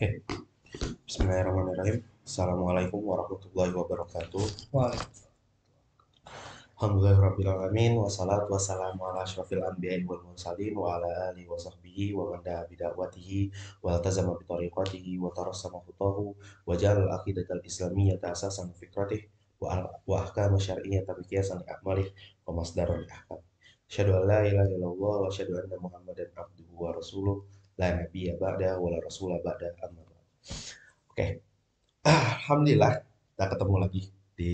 Oke, Bismillahirrahmanirrahim. Assalamualaikum warahmatullahi wabarakatuh. Waalaikumsalam. Alhamdulillahirrahmanirrahim. Wassalatu wassalamu ala asyrafil anbiya'i wal mursalin wa ala alihi wa sahbihi wa man da'a bida'watihi wa iltazama bi tariqatihi wa tarassama khutahu wa ja'ala al-aqidatal islamiyyata asasan fikratihi wa ahkama syar'iyyata miqyasan li a'malih wa masdaran li ahkam. Asyhadu an la ilaha illallah wa asyhadu anna Muhammadan abduhu wa rasuluh la nabiyya ba'da wa la rasula ba'da amma ba'd. Oke, Alhamdulillah kita ketemu lagi di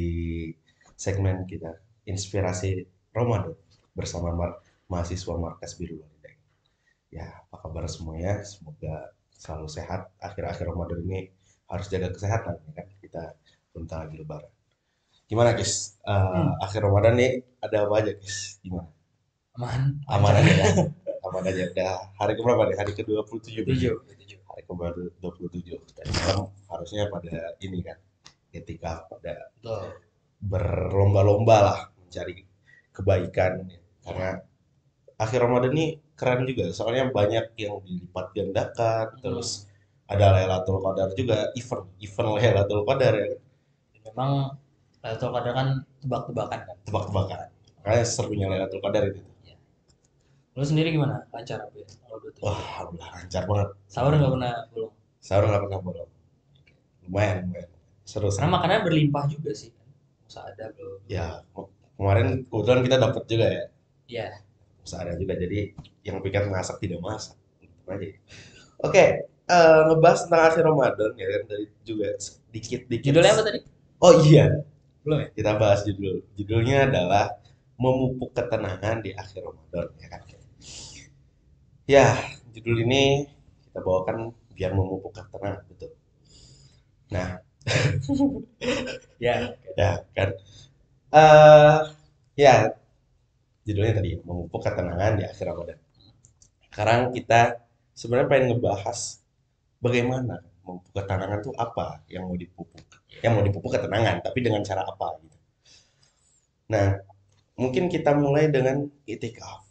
segmen kita Inspirasi Ramadan bersama mahasiswa Markas Birrul Walidain. Ya, apa kabar semuanya? Semoga selalu sehat. Akhir-akhir Ramadan ini harus jaga kesehatan, ya kan? Kita bentar lagi Lebaran. Gimana, guys? Hmm, Akhir Ramadan nih ada apa aja, guys? Gimana? aman, Aman lancar. aja ya? Aman aja. Udah hari keberapa nih? Hari ke-27 berarti. Tujuh, tujuh. Hari ke-27. Tadi malam harusnya pada ini kan, ketika pada Betul. berlomba-lomba lah mencari kebaikan karena akhir Ramadan ini keren juga soalnya banyak yang dilipat gandakan terus Hmm. ada Lailatul Qadar juga event Lailatul Qadar ya Memang Lailatul Qadar kan tebak-tebakan kan. tebak-tebakan makanya serunya Lailatul Qadar itu Ya. Lu sendiri gimana? Lancar apa ya? Kalau 27. wah alhamdulillah lancar banget Sahur nggak pernah bolong. sahur nggak pernah bolong lumayan lumayan seru Karena seru makanannya berlimpah juga sih kan. Masa ada belum. ya kemarin kebetulan kita dapat juga ya Ya. ada juga jadi yang pikir masak tidak masak gitu aja. Oke, ngebahas tentang akhir Ramadan ya kan dari juga sedikit-dikit. Judulnya apa tadi? Oh iya, Belum ya? kita bahas judulnya adalah memupuk ketenangan di akhir Ramadan ya kan. Ya, judul ini kita bawakan biar memupuk ketenangan betul. Nah, Ya. ya kan. eh ya, judulnya tadi memupuk ketenangan di akhir Ramadan. Sekarang kita sebenarnya pengen ngebahas bagaimana memupuk ketenangan itu apa yang mau dipupuk? Yang mau dipupuk ketenangan, tapi dengan cara apa gitu. Nah, mungkin kita mulai dengan itikaf.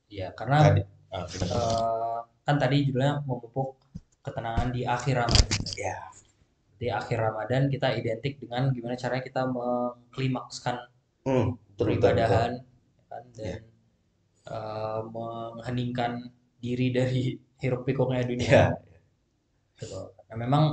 Ya, karena Tadi, kita kan tadi judulnya memupuk ketenangan di akhir Ramadan. ya, Di akhir Ramadan kita identik dengan gimana caranya kita mengklimakskan betul betul betul. peribadahan kan, Ya, dan mengheningkan diri dari hiruk pikuknya dunia ya. gitu. Nah, memang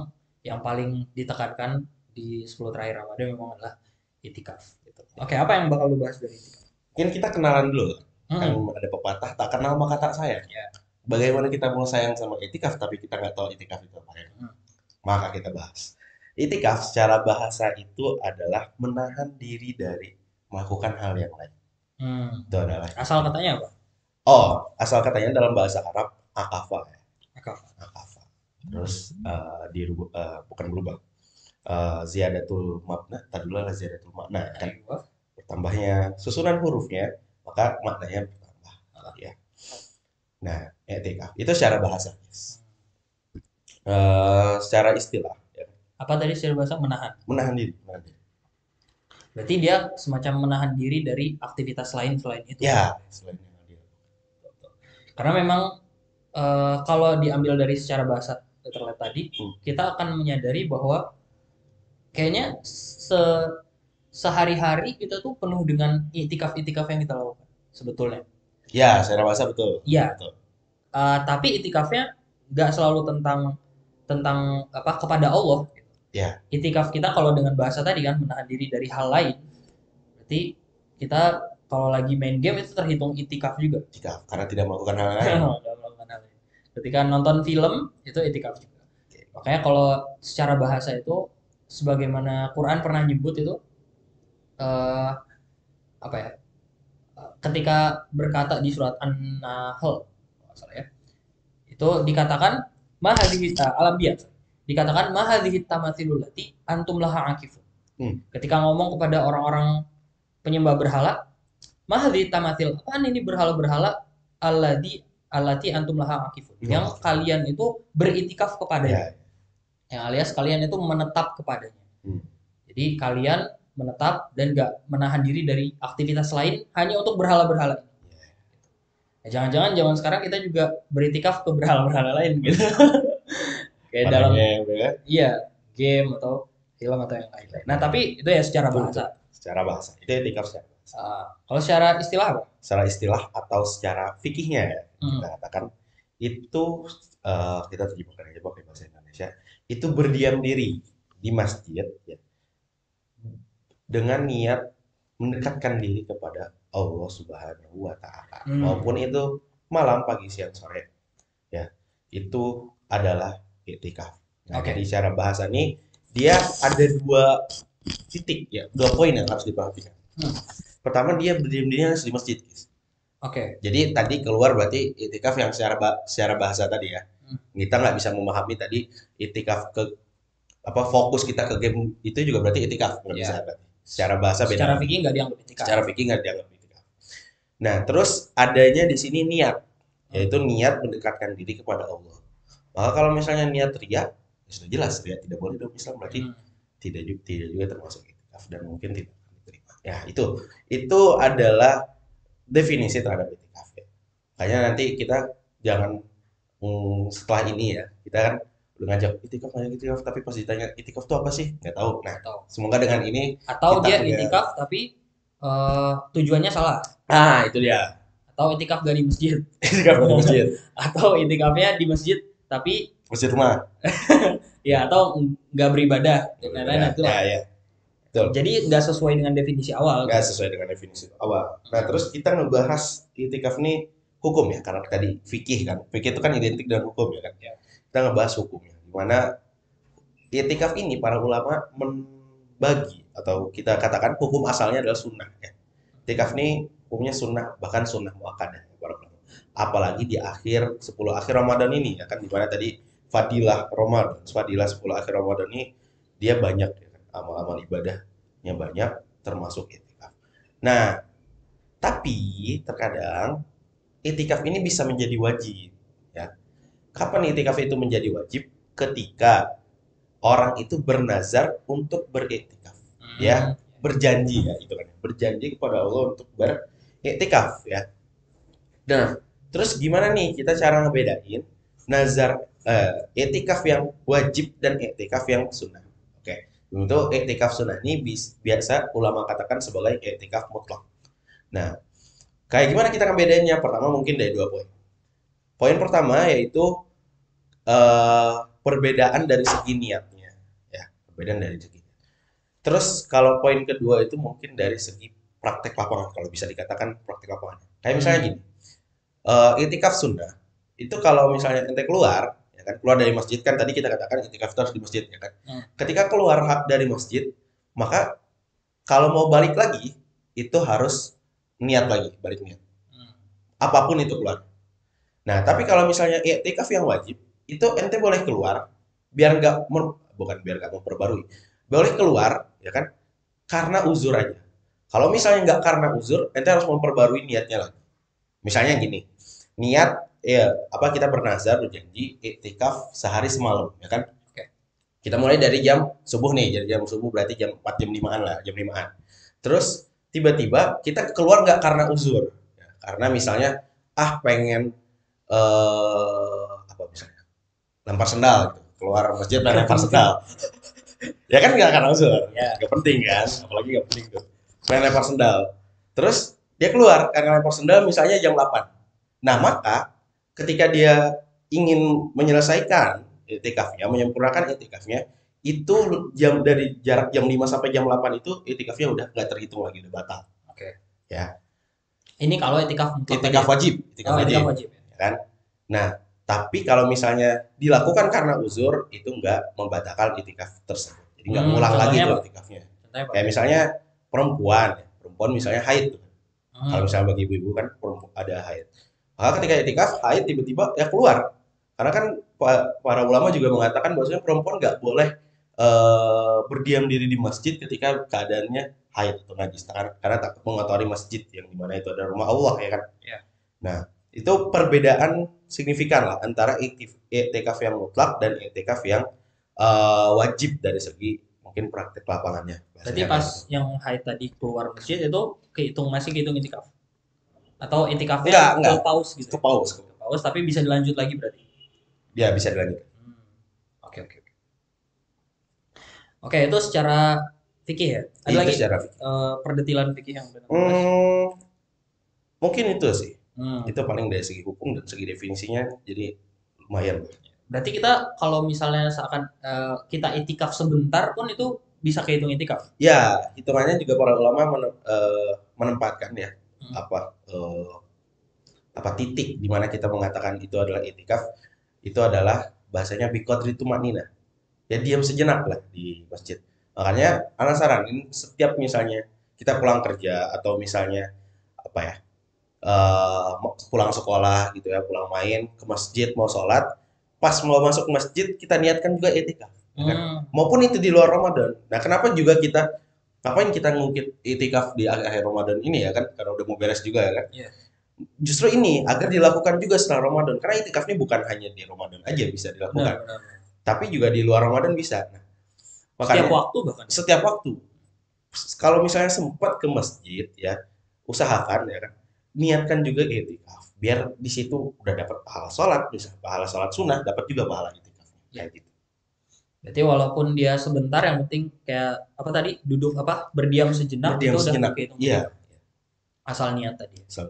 yang paling ditekankan di 10 terakhir Ramadan memang adalah itikaf gitu. Oke, apa yang bakal lu bahas dari itikaf? Mungkin kita kenalan dulu. Kan Hmm, ada pepatah tak kenal maka tak sayang. ya. Bagaimana kita mau sayang sama itikaf tapi kita nggak tahu itikaf itu apa ya? Hmm, Maka kita bahas. Itikaf secara bahasa itu adalah menahan diri dari melakukan hal yang lain. hmm. Itu adalah Asal itikaf. katanya apa? Oh, asal katanya dalam bahasa Arab akafa ya. Akaf. Akafa. Terus bukan berubah. Ziyadatul makna, tadulah ziyadatul makna kan. Aywa. Bertambahnya susunan hurufnya, maka maknanya bertambah. Ah, Ya. Nah, etika itu secara bahasa. Secara istilah, ya. apa tadi secara bahasa menahan? Menahan diri, menahan diri. Berarti dia semacam menahan diri dari aktivitas lain selain itu. Ya, selain menahan diri. Karena memang kalau diambil dari secara bahasa terlihat tadi, Hmm. kita akan menyadari bahwa kayaknya sehari-hari kita tuh penuh dengan itikaf-itikaf yang kita lakukan sebetulnya. Ya, secara bahasa betul, Iya, betul. tapi itikafnya nggak selalu tentang tentang apa kepada Allah. Ya, Itikaf kita kalau dengan bahasa tadi kan menahan diri dari hal lain. Berarti kita kalau lagi main game itu terhitung itikaf juga. jika karena tidak melakukan hal lain. Dalam melakukan hal lain. Ketika nonton film itu itikaf juga. Oke. Makanya kalau secara bahasa itu sebagaimana Quran pernah nyebut itu eh, apa ya? Ketika berkata di surat An-Nahl, kalau salah ya, itu dikatakan mahadhihi alam biasa. Dikatakan mahadhihi tamathilul lati antum laha akifun. Hmm. Ketika ngomong kepada orang-orang penyembah berhala, mahadhihi tamathil, apaan ini berhala-berhala alladhi allati antum laha akifun. Yang kalian itu beritikaf kepadanya. Ya, Yang alias kalian itu menetap kepadanya. hmm. Jadi kalian menetap dan gak menahan diri dari aktivitas lain hanya untuk berhala-berhala. Nah, jangan-jangan zaman sekarang kita juga beritikaf ke berhala-berhala lain gitu. kayak dalam Makanya ya, iya game atau film atau yang lain-lain. Nah tapi itu ya secara betul. bahasa. Secara bahasa. Itu etikaf secara bahasa. Kalau secara istilah apa? Secara istilah atau secara fikihnya ya, Hmm. kita katakan itu kita terjemahkan aja pakai bahasa Indonesia. Itu berdiam diri di masjid ya, dengan niat mendekatkan diri kepada Allah Subhanahu wa taala. Hmm. Maupun itu malam, pagi, siang, sore ya. Itu adalah iktikaf. Nah, jadi Oke. secara bahasa nih dia ada dua titik ya, dua poin yang harus diperhatikan. Hmm. Pertama, dia berdiam diri harus di masjid. Oke. Jadi tadi keluar berarti itikaf yang secara bahasa tadi ya. Hmm. Kita nggak bisa memahami tadi itikaf ke apa, fokus kita ke game itu juga berarti itikaf, nggak bisa Ya. berarti. Secara bahasa beda Secara lagi. fikih nggak dianggap itikaf. Secara fikih nggak dianggap itikaf. Nah, terus adanya di sini niat, Hmm. yaitu niat mendekatkan diri kepada Allah. Maka kalau misalnya niat ria, ya sudah jelas ria tidak boleh dalam Islam, berarti Hmm. tidak juga termasuk itikaf dan mungkin tidak akan diterima. Ya, itu adalah definisi terhadap itikaf ya. Makanya nanti kita jangan setelah ini ya, kita kan udah ngajak itikaf, tapi pas ditanya itikaf itu apa sih? Nggak tahu. Nah, Atau semoga dengan ini atau kita dia punya, itikaf tapi tujuannya salah. itu dia. Atau itikaf gak di masjid. Itikaf di masjid. Atau itikafnya di masjid tapi Masjid rumah. ya atau nggak beribadah dan lain-lain Ya, itulah. ya. Betul. Jadi nggak sesuai dengan definisi awal. Nggak sesuai dengan definisi awal. Nah, terus kita ngebahas itikaf nih hukum ya, karena tadi fikih kan. Fikih itu kan identik dengan hukum ya kan. Ya. Kita ngebahas hukumnya. Gimana itikaf ini para ulama membagi atau kita katakan hukum asalnya adalah sunnah ya. Itikaf ini hukumnya sunnah, bahkan sunnah muakkadah ya, para ulama. Apalagi di akhir 10 akhir Ramadan ini ya kan, dimana tadi fadilah Ramadan, fadilah 10 akhir Ramadan ini dia banyak ya kan, amal-amal ibadahnya banyak termasuk itikaf. Nah, tapi terkadang itikaf ini bisa menjadi wajib ya. Kapan itikaf itu menjadi wajib? Ketika orang itu bernazar untuk beriktikaf ya, berjanji ya, itu kan berjanji kepada Allah untuk beriktikaf ya. Nah, terus gimana nih kita cara ngebedain nazar iktikaf yang wajib dan iktikaf yang sunnah? Oke, untuk iktikaf sunnah ini biasa ulama katakan sebagai iktikaf mutlak. Nah, kayak gimana kita ngebedainnya? Pertama mungkin dari dua poin. Poin pertama yaitu perbedaan dari segi niatnya, ya, perbedaan dari segi. Terus kalau poin kedua itu mungkin dari segi praktek lapangan, kalau bisa dikatakan praktek lapangan. Kayak misalnya gini, itikaf sunnah itu kalau misalnya ente keluar, ya kan, keluar dari masjid kan tadi kita katakan itikaf itu harus di masjid, ya kan. Ketika keluar dari masjid, maka kalau mau balik lagi itu harus niat lagi, balik niat. Apapun itu keluar. Nah, tapi kalau misalnya iktikaf yang wajib, itu ente boleh keluar biar nggak bukan biar nggak memperbarui, boleh keluar ya kan karena uzur aja. Kalau misalnya nggak karena uzur, ente harus memperbarui niatnya lagi. Misalnya gini, niat ya apa, kita bernazar berjanji iktikaf sehari semalam ya kan. Oke. Kita mulai dari jam subuh nih, jadi jam subuh berarti jam 4 jam 5-an lah, jam 5-an. Terus tiba-tiba kita keluar nggak karena uzur. Ya, karena misalnya pengen apa misalnya lempar sendal gitu, keluar masjid pengen lempar sendal. Ya kan nggak karena uzur, Ya. nggak penting kan, apalagi nggak penting tuh. Pengen lempar sendal. Terus dia keluar karena lempar sendal misalnya jam 8. Nah, maka ketika dia ingin menyelesaikan itikafnya, menyempurnakan itikafnya, itu dari jarak jam 5 sampai jam 8 itu itikafnya udah nggak terhitung lagi, udah batal. Oke. Ya, Ini kalau itikaf mutlak itikaf tadi. wajib, itikaf wajib, Itikaf wajib. ya kan? Nah, tapi kalau misalnya dilakukan karena uzur, itu nggak membatalkan itikaf tersebut. Jadi nggak ngulang lagi contohnya tuh apa? itikafnya. Contohnya apa? Kayak misalnya perempuan misalnya haid tuh. Kalau misalnya bagi ibu-ibu kan ada haid. Maka ketika itikaf haid tiba-tiba ya keluar. Karena kan para ulama juga mengatakan bahwasanya perempuan nggak boleh berdiam diri di masjid ketika keadaannya haid atau najis, karena takut mengotori masjid yang dimana itu adalah rumah Allah ya kan. Ya. Nah, itu perbedaan signifikan lah antara iktikaf yang mutlak dan iktikaf yang wajib dari segi mungkin praktek lapangannya. Berarti pas yang haid tadi keluar masjid itu masih kehitung itikaf? Atau itikafnya Enggak. ke pause gitu? Ke pause. Ke pause tapi bisa dilanjut lagi berarti? Ya bisa dilanjut. Oke, oke. Oke, itu secara fikih ya. Ada Itu lagi secara perdetilan fikih yang benar bahas? hmm, mungkin itu sih. Hmm. Itu paling dari segi hukum dan segi definisinya jadi lumayan. Berarti kita kalau misalnya seakan kita itikaf sebentar pun itu bisa kehitung itikaf. Ya, hitungannya juga para ulama menempatkan ya Hmm. apa titik di mana kita mengatakan itu adalah itikaf, itu adalah bahasanya biqadri tumanina. Ya diam sejenak lah di masjid. Makanya anak saranin setiap misalnya kita pulang kerja atau misalnya apa ya, pulang sekolah gitu ya, pulang main ke masjid mau sholat, pas mau masuk masjid kita niatkan juga itikaf, ya kan? Hmm. Maupun itu di luar Ramadan. Nah, kenapa juga kita ngapain kita ngungkit itikaf di akhir Ramadan ini ya kan? Karena udah mau beres juga ya kan? Iya. Justru ini agar dilakukan juga setelah Ramadan. Karena itikaf ini bukan hanya di Ramadan aja bisa Benar, dilakukan, benar. tapi juga di luar Ramadan bisa. Nah, Setiap makanya waktu bahkan. setiap waktu kalau misalnya sempat ke masjid ya, usahakan ya kan, niatkan juga itikaf. Biar di situ udah dapat pahala sholat, bisa pahala sholat sunnah, dapat juga pahala itikafnya. Ya. Kayak gitu. Berarti walaupun dia sebentar yang penting kayak apa tadi duduk apa berdiam sejenak itu Berdiam udah sejenak. kehitung Iya. itikaf. Asal niat tadi. So,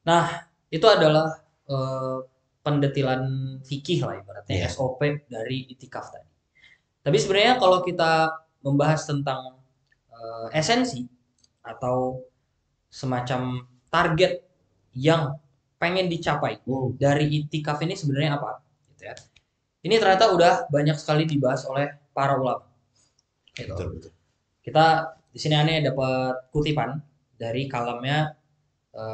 Nah, itu adalah eh, pendetilan fikih lah ibaratnya iya. SOP dari itikaf tadi. Tapi sebenarnya kalau kita membahas tentang esensi atau semacam target yang pengen dicapai Hmm, dari itikaf ini sebenarnya apa? Gitu ya. Ini ternyata udah banyak sekali dibahas oleh para ulama. Gitu. betul betul. Kita di sini aneh dapat kutipan dari kalamnya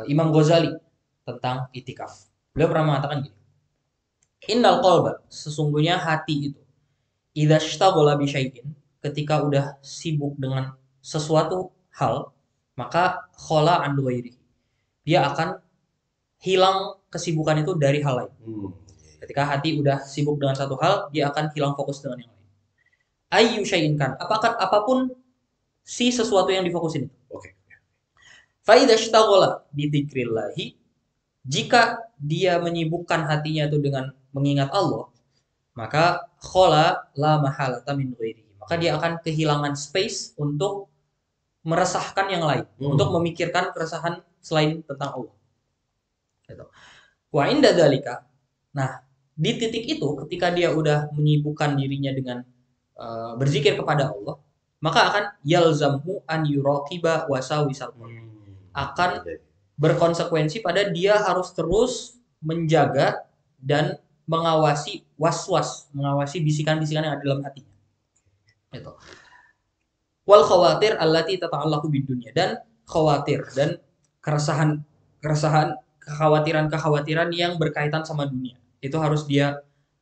Imam Ghazali tentang itikaf. Beliau pernah mengatakan gini, Innal qalba, sesungguhnya hati itu, idza ishtaghala bi syai'in, ketika udah sibuk dengan sesuatu hal, maka khola an ghairi. Dia akan hilang kesibukan itu dari hal lain. Hmm, Ketika hati udah sibuk dengan satu hal, dia akan hilang fokus dengan yang lain. Ayyu syai'in kan, apakah apapun si sesuatu yang difokusin itu. oke. Fa idza ishtaghala bi dzikrillahi, jika dia menyibukkan hatinya itu dengan mengingat Allah, maka khola la mahalata min ghairi. Maka dia akan kehilangan space untuk meresahkan yang lain, untuk Hmm, memikirkan keresahan selain tentang Allah. Gitu. Wa inda dzalika. Nah, di titik itu ketika dia udah menyibukkan dirinya dengan berzikir kepada Allah, maka akan yalzamhu an yuraqiba wasawisal qalbi. Akan iya, iya. berkonsekuensi pada dia harus terus menjaga dan mengawasi was-was, mengawasi bisikan-bisikan yang ada dalam hatinya. Itu. Wal khawatir allati tata'allaqu bid dunya, dan khawatir dan keresahan keresahan kekhawatiran-kekhawatiran yang berkaitan sama dunia. Itu harus dia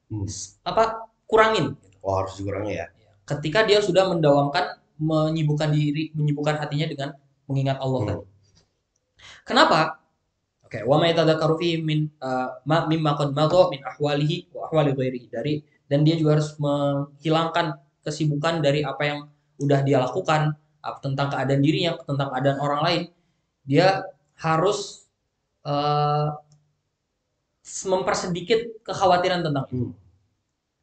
Hmm. apa kurangin Oh, harus dikurangi ya. ketika dia sudah mendawamkan menyibukkan hatinya dengan mengingat Allah Hmm. tadi. Kenapa? Oke, wa ma yatadzakkaru fi min mimma qad madha min ahwalihi wa ahwali ghairihi, dari, dan dia juga harus menghilangkan kesibukan dari apa yang udah dia lakukan tentang keadaan dirinya, tentang keadaan orang lain. Dia harus uh, mempersedikit kekhawatiran tentang itu. Hmm.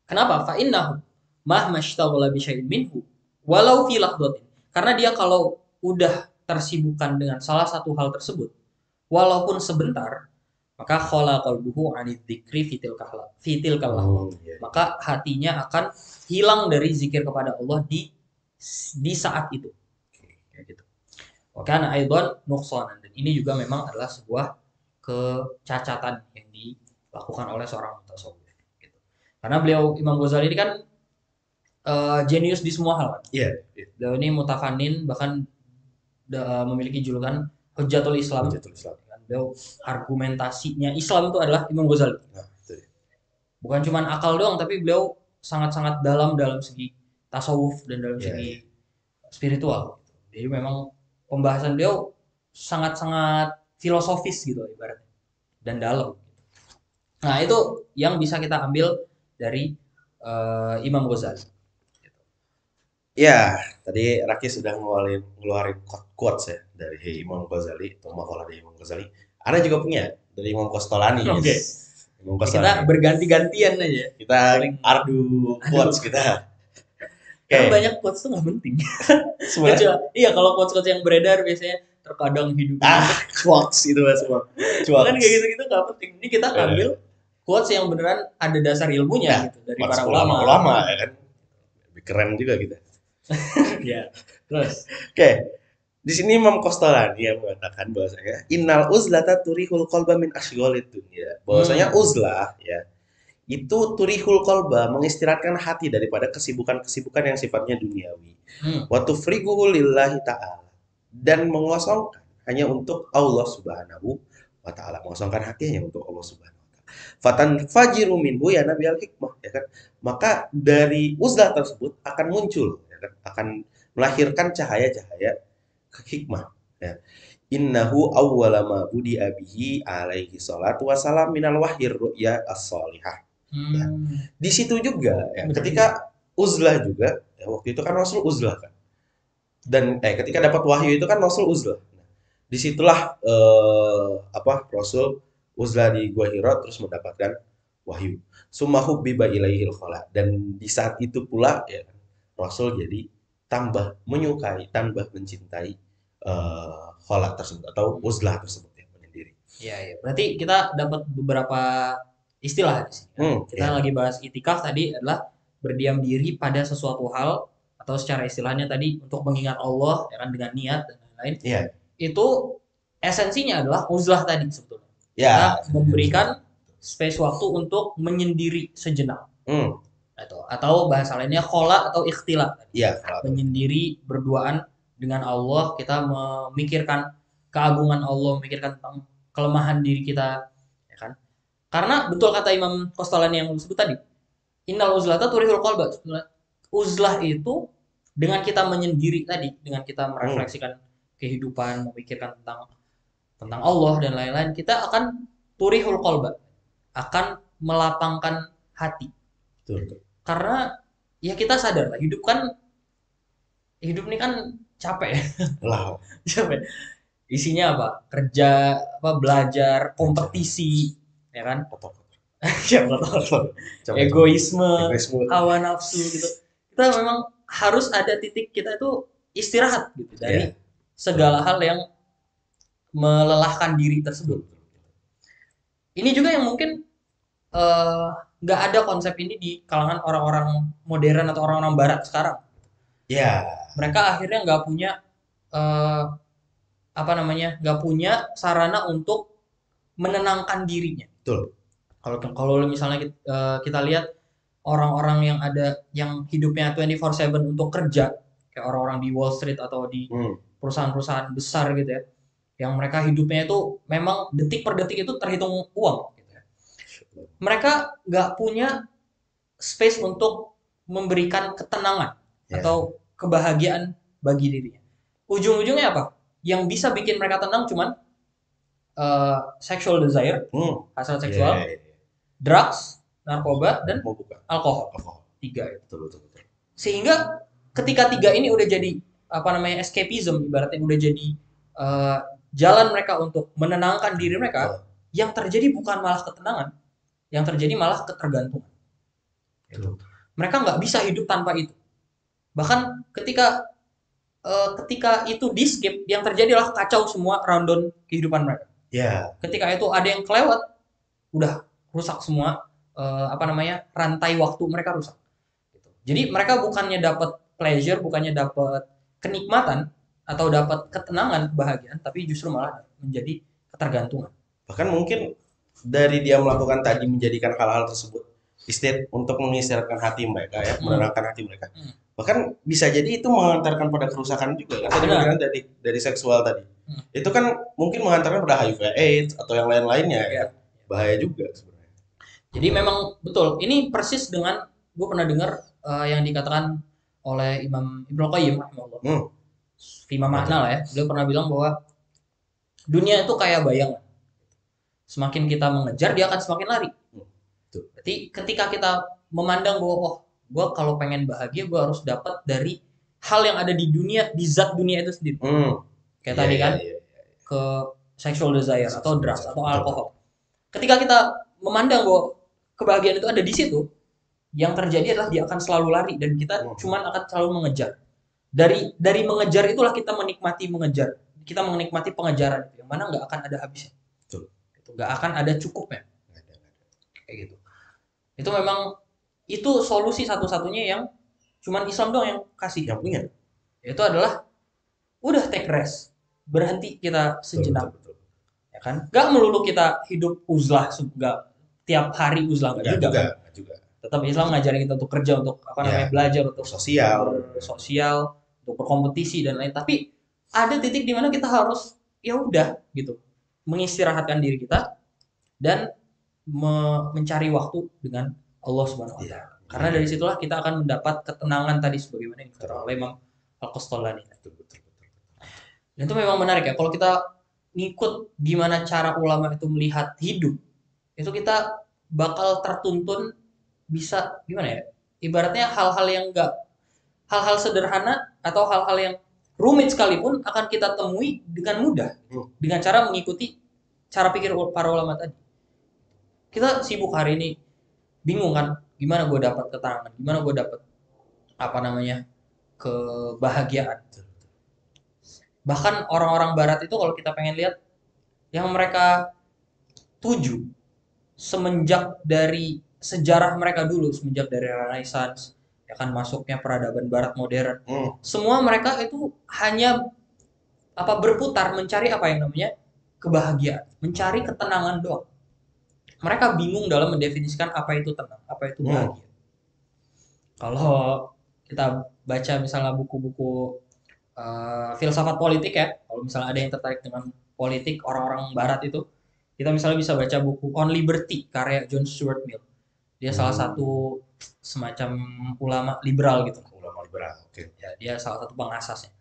Kenapa? Fa innahu mahma ishtaghala bi syai'in minhu walau fi lahdatin. Karena dia kalau udah tersibukkan dengan salah satu hal tersebut, walaupun sebentar, maka khala qalbuhu anid dzikri fitil kallah. Iya. Maka hatinya akan hilang dari zikir kepada Allah di saat itu. Kayak gitu. Wa kana aidan nuqsanan, dan ini juga memang adalah sebuah kecacatan yang dilakukan oleh seorang mutasawwif. Gitu. Karena beliau Imam Ghazali ini kan jenius di semua hal. Iya, iya. Beliau ini mutafanin, bahkan memiliki julukan Hujjatul Islam. Hujjatul Islam. Beliau argumentasinya Islam itu adalah Imam Ghazali. Nah, itu ya. Bukan cuma akal doang, tapi beliau sangat-sangat dalam segi tasawuf dan dalam Iya, segi iya. spiritual. Jadi memang pembahasan beliau sangat-sangat filosofis gitu ibaratnya, dan dalam. Nah, itu yang bisa kita ambil dari Imam Ghazali. Ya, tadi Raki sudah ngeluarin quotes ya dari Imam Ghazali atau makalah dari Imam Ghazali. Ana juga punya dari Imam Kostolani. Oke. Yes. Jadi kita Mengkosalah. berganti-gantian aja. Kita Saling ardu aduh. quotes kita. Karena Oke, banyak quotes tuh nggak penting. sebenarnya Iya kalau quotes-quotes yang beredar biasanya terkadang hidup itu ah quotes itu mas semua. kan kayak Quotes. gitu-gitu nggak penting. Ini kita ngambil Eh, quotes yang beneran ada dasar ilmunya ya, gitu dari quotes para ulama. ulama-ulama ya kan. Lebih keren juga kita. Ya. Terus. Oke, di sini Imam Qastolani yang mengatakan bahwasanya innal uzlata turihul qalba min asyghalid dunya. Bahwasanya Hmm. uzlah ya itu turihul qalba mengistirahatkan hati daripada kesibukan-kesibukan yang sifatnya duniawi. Hmm. Wa tufriguhu lillahi ta'ala dan mengosongkan hanya untuk Allah Subhanahu wa taala. Mengosongkan hati hanya untuk Allah Subhanahu wa taala. Fatan fajiru minhu ya nabi al hikmah ya kan. Maka dari uzlah tersebut akan muncul ya kan, akan melahirkan cahaya-cahaya hikmah ya. Innahu awwala ma budi'a bihi alaihi salatu wassalam minal wahyir ru'ya as-salihah. Ya. Hmm. Di situ juga ya, Bener juga. ketika uzlah juga ya, waktu itu kan Rasul uzlah kan. Dan ketika dapat wahyu itu kan Rasul uzlah. Nah, disitulah apa Rasul uzlah di Gua Hira terus mendapatkan wahyu. Summahu biba ilaihil khala. Dan di saat itu pula ya kan, Rasul jadi tambah menyukai, tambah mencintai khala tersebut atau uzlah tersebut ya menyendiri. Iya, iya. Berarti kita dapat beberapa istilah di sini kan. Kita Ya, lagi bahas itikaf tadi adalah berdiam diri pada sesuatu hal atau secara istilahnya tadi untuk mengingat Allah ya kan dengan niat dan lain-lain. ya, Itu esensinya adalah uzlah tadi sebetulnya. Kita ya. memberikan space waktu untuk menyendiri sejenak. Hmm, Atau bahasa lainnya khola atau ikhtilat. ya, khala. Menyendiri berduaan dengan Allah, kita memikirkan keagungan Allah, memikirkan tentang kelemahan diri kita, ya kan? Karena betul kata Imam Qastolani yang disebut tadi, innal uzlata turihul qalba. Uzlah itu dengan kita menyendiri tadi, dengan kita Hmm, merefleksikan kehidupan, memikirkan tentang Allah dan lain-lain, kita akan turihul qalba, akan melapangkan hati. betul, betul. Karena ya kita sadar lah, hidup ini kan capek ya, Lah, capek. Isinya apa? Kerja, apa belajar, lancar. kompetisi, ya kan? Kotor-kotor. Ya betul. Capek. Egoisme, Egoisme. hawa nafsu gitu. Kita memang harus ada titik kita itu istirahat gitu Ya, dari segala hal yang melelahkan diri betul, tersebut. betul. Ini juga yang mungkin eh, nggak ada konsep ini di kalangan orang-orang modern atau orang-orang barat sekarang. Ya, Mereka akhirnya nggak punya eh, apa namanya, nggak punya sarana untuk menenangkan dirinya. betul. Kalau misalnya kita lihat orang-orang yang ada yang hidupnya 24/7 untuk kerja, kayak orang-orang di Wall Street atau di Hmm. perusahaan-perusahaan besar gitu ya, yang mereka hidupnya itu memang detik per detik itu terhitung uang. Gitu ya. Mereka nggak punya space untuk memberikan ketenangan Ya. atau kebahagiaan bagi dirinya. Ujung-ujungnya apa? Yang bisa bikin mereka tenang cuman sexual desire, Hmm. hasrat Ya, seksual, ya, ya. drugs, narkoba, dan Mau buka. alkohol. Alkohol. Tiga itu. Betul, betul, betul. Sehingga ketika tiga ini udah jadi apa namanya escapism, ibaratnya udah jadi eh, jalan mereka untuk menenangkan diri mereka, yang terjadi bukan malah ketenangan, yang terjadi malah ketergantungan. Betul. Mereka nggak bisa hidup tanpa itu. Bahkan ketika itu di skip, yang terjadi adalah kacau semua rundown kehidupan mereka. Ya, Ketika itu ada yang kelewat, udah rusak semua apa namanya rantai waktu mereka rusak. Jadi mereka bukannya dapat pleasure, bukannya dapat kenikmatan atau dapat ketenangan, kebahagiaan, tapi justru malah menjadi ketergantungan. bahkan mungkin dari dia melakukan tadi menjadikan hal-hal tersebut instead untuk mengistirahatkan hati mereka ya, Hmm. menenangkan hati mereka. Hmm. Bahkan bisa jadi itu mengantarkan pada kerusakan juga kan tadi Benar. mungkin dari seksual tadi. Hmm. Itu kan mungkin mengantarkan pada HIV AIDS atau yang lain-lainnya ya. Ya. Bahaya juga sebenarnya. Jadi memang betul. Ini persis dengan gue pernah dengar yang dikatakan oleh Imam Ibnu Qayyim rahimahullah. Hmm. Lima makna lah ya. Beliau pernah bilang bahwa dunia itu kayak bayangan. Semakin kita mengejar, dia akan semakin lari. Betul. Berarti ketika kita memandang bahwa oh, gue kalau pengen bahagia, gue harus dapat dari hal yang ada di dunia, di zat dunia itu sendiri. Hmm. Kayak Iya, tadi iya, kan, iya. ke sexual desire atau Sexual drugs desire. atau Betul. alkohol. Ketika kita memandang bahwa kebahagiaan itu ada di situ, yang terjadi adalah dia akan selalu lari dan kita cuman akan selalu mengejar. Dari mengejar itulah kita menikmati mengejar. Kita menikmati pengejaran itu, yang mana nggak akan ada habisnya. Betul. Itu nggak akan ada cukupnya. Nggak ada. Kayak gitu. Itu memang itu solusi satu-satunya yang cuman Islam doang yang kasih. Yang punya. Itu adalah udah take rest, berhenti kita sejenak. Betul. Ya kan? Gak melulu kita hidup uzlah, nggak tiap hari uzlah nggak juga. Nggak juga. Tetap Islam ngajarin kita untuk kerja, untuk apa namanya, belajar, untuk sosial, untuk berkompetisi dan lain. Tapi ada titik di mana kita harus ya udah gitu, mengistirahatkan diri kita dan mencari waktu dengan Allah Subhanahu wa taala. Karena dari situlah kita akan mendapat ketenangan tadi sebagaimana yang dikatakan oleh Imam Al-Qastallani. Betul. Dan itu memang menarik ya, kalau kita ngikut gimana cara ulama itu melihat hidup, itu kita bakal tertuntun bisa gimana ya? Ibaratnya hal-hal sederhana atau hal-hal yang rumit sekalipun akan kita temui dengan mudah dengan cara mengikuti cara pikir para ulama tadi. Kita sibuk hari ini bingung kan, gimana gue dapat keterangan, gimana gue dapat apa namanya kebahagiaan. Bahkan orang-orang barat itu kalau kita pengen lihat yang mereka tuju semenjak dari sejarah mereka dulu, semenjak dari Renaissance, ya kan, masuknya peradaban barat modern. Semua mereka itu hanya berputar mencari apa yang namanya kebahagiaan, mencari ketenangan doang. Mereka bingung dalam mendefinisikan apa itu tenang, apa itu bahagia. Kalau kita baca misalnya buku-buku filsafat politik ya, kalau misalnya ada yang tertarik dengan politik orang-orang barat itu, kita misalnya bisa baca buku On Liberty karya John Stuart Mill. Dia salah satu semacam ulama liberal gitu. Ulama liberal, oke. Ya, dia salah satu pengasasnya.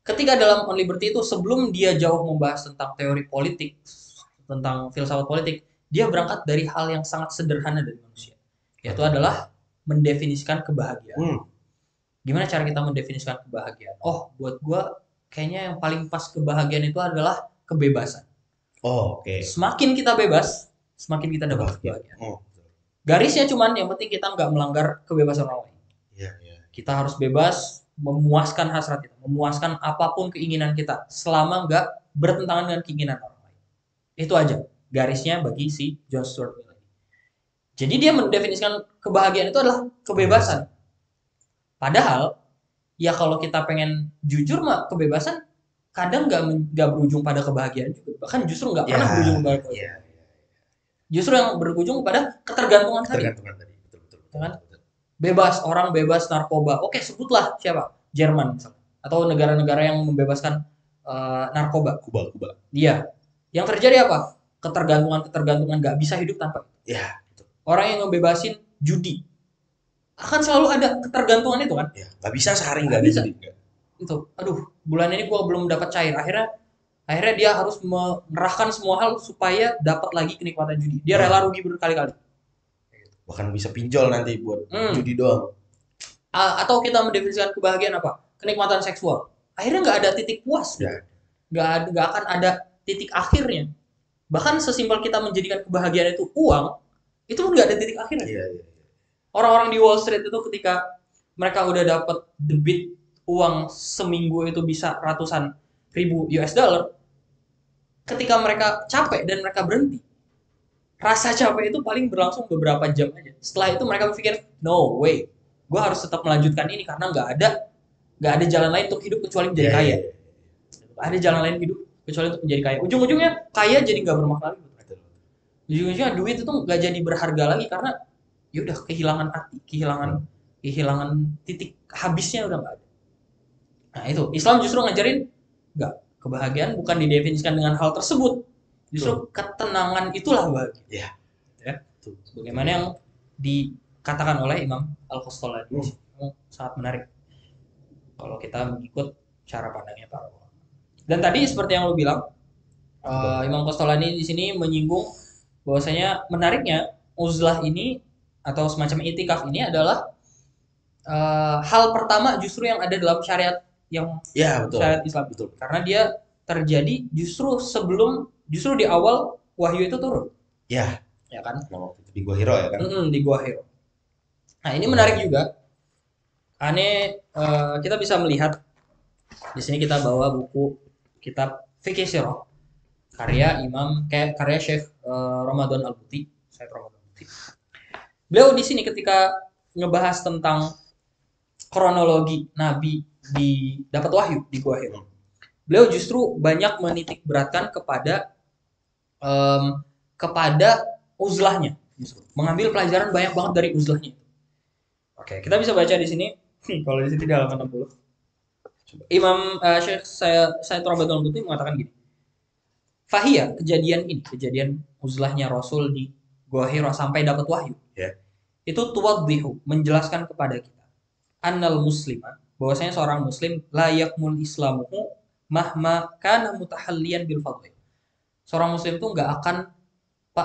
Ketika dalam On Liberty itu, sebelum dia jauh membahas tentang teori politik, tentang filsafat politik, dia berangkat dari hal yang sangat sederhana dari manusia, yaitu adalah mendefinisikan kebahagiaan. Gimana cara kita mendefinisikan kebahagiaan? Oh, buat gua kayaknya yang paling pas kebahagiaan itu adalah kebebasan. Oke. Semakin kita bebas, semakin kita dapat kebahagiaan. Garisnya cuman yang penting kita nggak melanggar kebebasan orang lain. Kita harus bebas memuaskan hasrat kita, memuaskan apapun keinginan kita, selama nggak bertentangan dengan keinginan orang lain. Itu aja garisnya bagi si John Stuart Mill. Jadi dia mendefinisikan kebahagiaan itu adalah kebebasan. Padahal ya kalau kita pengen jujur mah, kebebasan kadang nggak berujung pada kebahagiaan juga, bahkan justru nggak pernah berujung pada kebahagiaan. Justru yang berujung pada ketergantungan tadi. Betul. Bebas, orang bebas narkoba. Oke, sebutlah siapa? Jerman misalnya, atau negara-negara yang membebaskan narkoba. Kuba. Iya. Yang terjadi apa? Ketergantungan nggak bisa hidup tanpa. Ya. Orang yang ngebebasin judi, akan selalu ada ketergantungan itu kan? Ya, nggak bisa sehari nggak ada judi. Itu, aduh, bulan ini gua belum dapat cair. Akhirnya dia harus mengerahkan semua hal supaya dapat lagi kenikmatan judi. Dia rela rugi berkali-kali. Bahkan bisa pinjol nanti buat judi doang. Atau kita mendefinisikan kebahagiaan apa? Kenikmatan seksual. Akhirnya nggak ada titik puas. Nggak akan ada titik akhirnya. Bahkan sesimpel kita menjadikan kebahagiaan itu uang, itu pun nggak ada titik akhirnya. Orang-orang di Wall Street itu ketika mereka udah dapat debit uang seminggu itu bisa ratusan ribu US dollar, ketika mereka capek dan mereka berhenti, rasa capek itu paling berlangsung beberapa jam aja. Setelah itu mereka berpikir, no way, gue harus tetap melanjutkan ini karena nggak ada jalan lain untuk hidup kecuali menjadi kaya. Nggak ada jalan lain hidup kecuali untuk menjadi kaya. Ujung-ujungnya kaya jadi nggak bermakna lagi. Ujung-ujungnya duit itu nggak jadi berharga lagi karena ya udah kehilangan arti, kehilangan titik habisnya udah nggak ada. Nah itu Islam justru ngajarin nggak, kebahagiaan bukan didefinisikan dengan hal tersebut, justru ketenangan itulah bahagia. Ya. Sebagaimana yang dikatakan oleh Imam Al-Qastallani. Sangat menarik kalau kita mengikut cara pandangnya para ulama. Dan tadi seperti yang lo bilang, Imam Qastallani di sini menyinggung bahwasanya menariknya uzlah ini atau semacam itikaf ini adalah hal pertama justru yang ada dalam syariat syariat Islam. Betul. Karena dia terjadi justru di awal wahyu itu turun. ya kan? Nah, waktu itu di Gua Hiro ya kan? Di Gua Hiro. Nah, ini Oh, menarik juga. Kita bisa melihat di sini kita bawa buku kitab Fikih Sirah karya karya Syekh Ramadan Al-Buti, Syekh Ramadan Al-Buti. Beliau di sini ketika ngebahas tentang kronologi Nabi dapat wahyu di Gua Hiro. Beliau justru banyak menitik beratkan em, kepada uzlahnya, justru mengambil pelajaran banyak banget dari uzlahnya. Oke, kita bisa baca di sini. Kalau di sini di halaman 60. Syekh saya Ramadan Al-Buti mengatakan gini. Fahiyah, kejadian uzlahnya Rasul di Gua Hiro sampai dapat wahyu. ya. Itu tuwaddihu, menjelaskan kepada kita. Annal muslima, bahwasanya seorang muslim layakmul islamuhu mahma kana mutahalliyan bil fadl. Seorang muslim itu nggak akan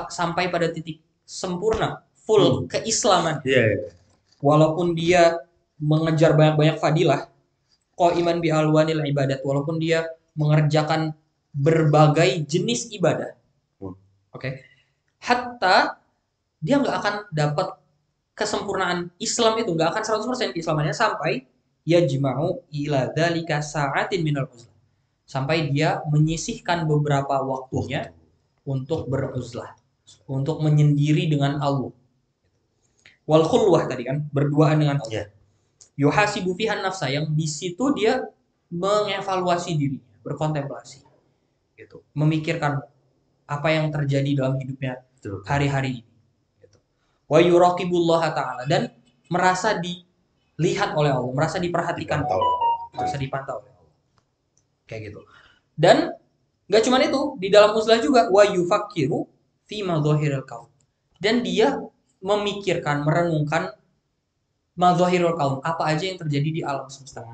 sampai pada titik sempurna, full keislaman. Iya. Walaupun dia mengejar banyak-banyak fadilah, iman bi alwanil ibadat, walaupun dia mengerjakan berbagai jenis ibadah. Oke. Hatta dia nggak akan dapat kesempurnaan Islam itu, nggak akan 100% keislamannya sampai yajma'u ila dzalika sa'atin minal uzlah. Sampai dia menyisihkan beberapa waktunya untuk beruzlah, untuk menyendiri dengan Allah. Wal khulwah tadi kan, berduaan dengan Allah. Yuhasibu fihan nafsa, yang di situ dia mengevaluasi dirinya, berkontemplasi. Gitu. Memikirkan apa yang terjadi dalam hidupnya hari-hari ini. Gitu. Wa yuraqibullah ta'ala, dan merasa dilihat oleh Allah, merasa diperhatikan oleh Allah, merasa dipantau oleh Allah. Kayak gitu. Dan gak cuma itu, di dalam uzlah juga wa yufakiru fi madhahiril kaum. Dan dia memikirkan, merenungkan madhahirul kaum, apa aja yang terjadi di alam semesta.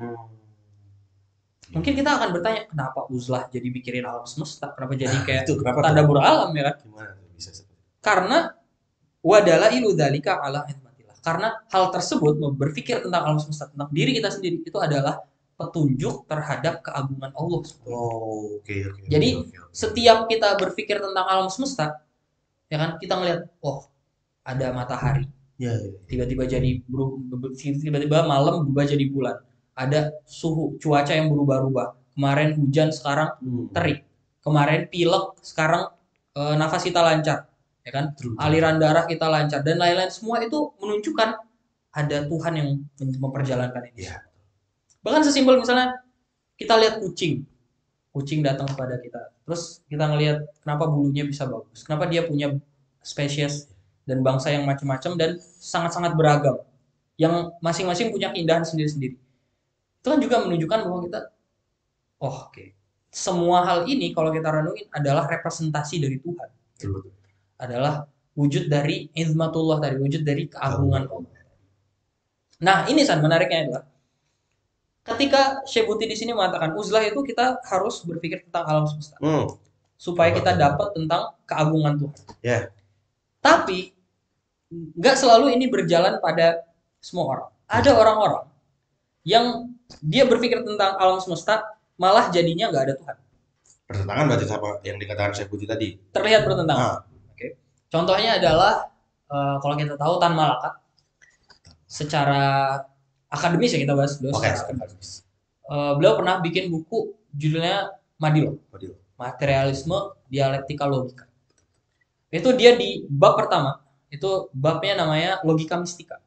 Mungkin kita akan bertanya, kenapa uzlah jadi mikirin alam semesta? Kenapa jadi kayak tadabbur alam ya kan? Karena wadalailu dzalika ala hikmatillah. Karena hal tersebut, berpikir tentang alam semesta, tentang diri kita sendiri, itu adalah petunjuk terhadap keagungan Allah. Jadi setiap kita berpikir tentang alam semesta, ya kan, kita ngelihat, ada matahari, tiba-tiba malam berubah jadi bulan, ada suhu cuaca yang berubah-ubah, kemarin hujan sekarang terik, kemarin pilek sekarang nafas kita lancar, ya kan, aliran darah kita lancar, dan lain-lain. Semua itu menunjukkan ada Tuhan yang memperjalankan ini. Bahkan sesimpel misalnya kita lihat kucing datang kepada kita, terus kita ngelihat kenapa bulunya bisa bagus, kenapa dia punya spesies dan bangsa yang macam-macam dan sangat-sangat beragam, yang masing-masing punya keindahan sendiri-sendiri. Itu kan juga menunjukkan bahwa kita, semua hal ini kalau kita renungin adalah representasi dari Tuhan. Adalah wujud dari izmatullah tadi, wujud dari keagungan Allah. Nah, ini menariknya adalah ketika Syekh Buti di sini mengatakan uzlah itu kita harus berpikir tentang alam semesta. Supaya kita dapat tentang keagungan Tuhan. Tapi nggak selalu ini berjalan pada semua orang. Ada orang-orang yang dia berpikir tentang alam semesta, malah jadinya nggak ada Tuhan. Bertentangan berarti sama yang dikatakan Syekh Buti tadi. Terlihat bertentangan. Contohnya adalah kalau kita tahu Tan Malaka, secara akademis ya kita bahas dulu. Beliau pernah bikin buku judulnya Madilo. Materialisme, Dialektika, Logika. Itu dia di bab pertama, itu babnya namanya logika mistika.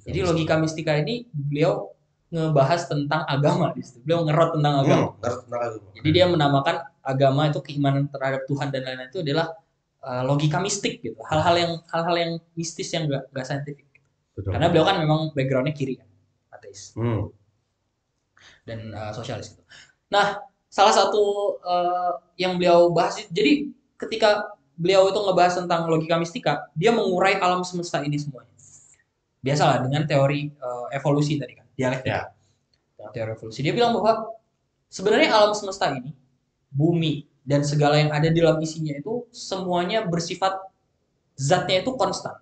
Jadi logika mistika ini beliau ngebahas tentang agama di situ. Beliau ngerot tentang agama. Jadi dia menamakan agama itu keimanan terhadap Tuhan dan lain-lain itu adalah logika mistik gitu. Hal-hal yang mistis yang enggak saintifik. Karena beliau kan memang backgroundnya kiri kan, ateis. Dan sosialis gitu. Nah, salah satu yang beliau bahas, jadi ketika beliau itu ngebahas tentang logika mistika, dia mengurai alam semesta ini semuanya. Biasalah dengan teori evolusi tadi kan, dialektika. Teori evolusi. Dia bilang bahwa sebenarnya alam semesta ini, bumi dan segala yang ada di dalam isinya itu semuanya bersifat zatnya itu konstan.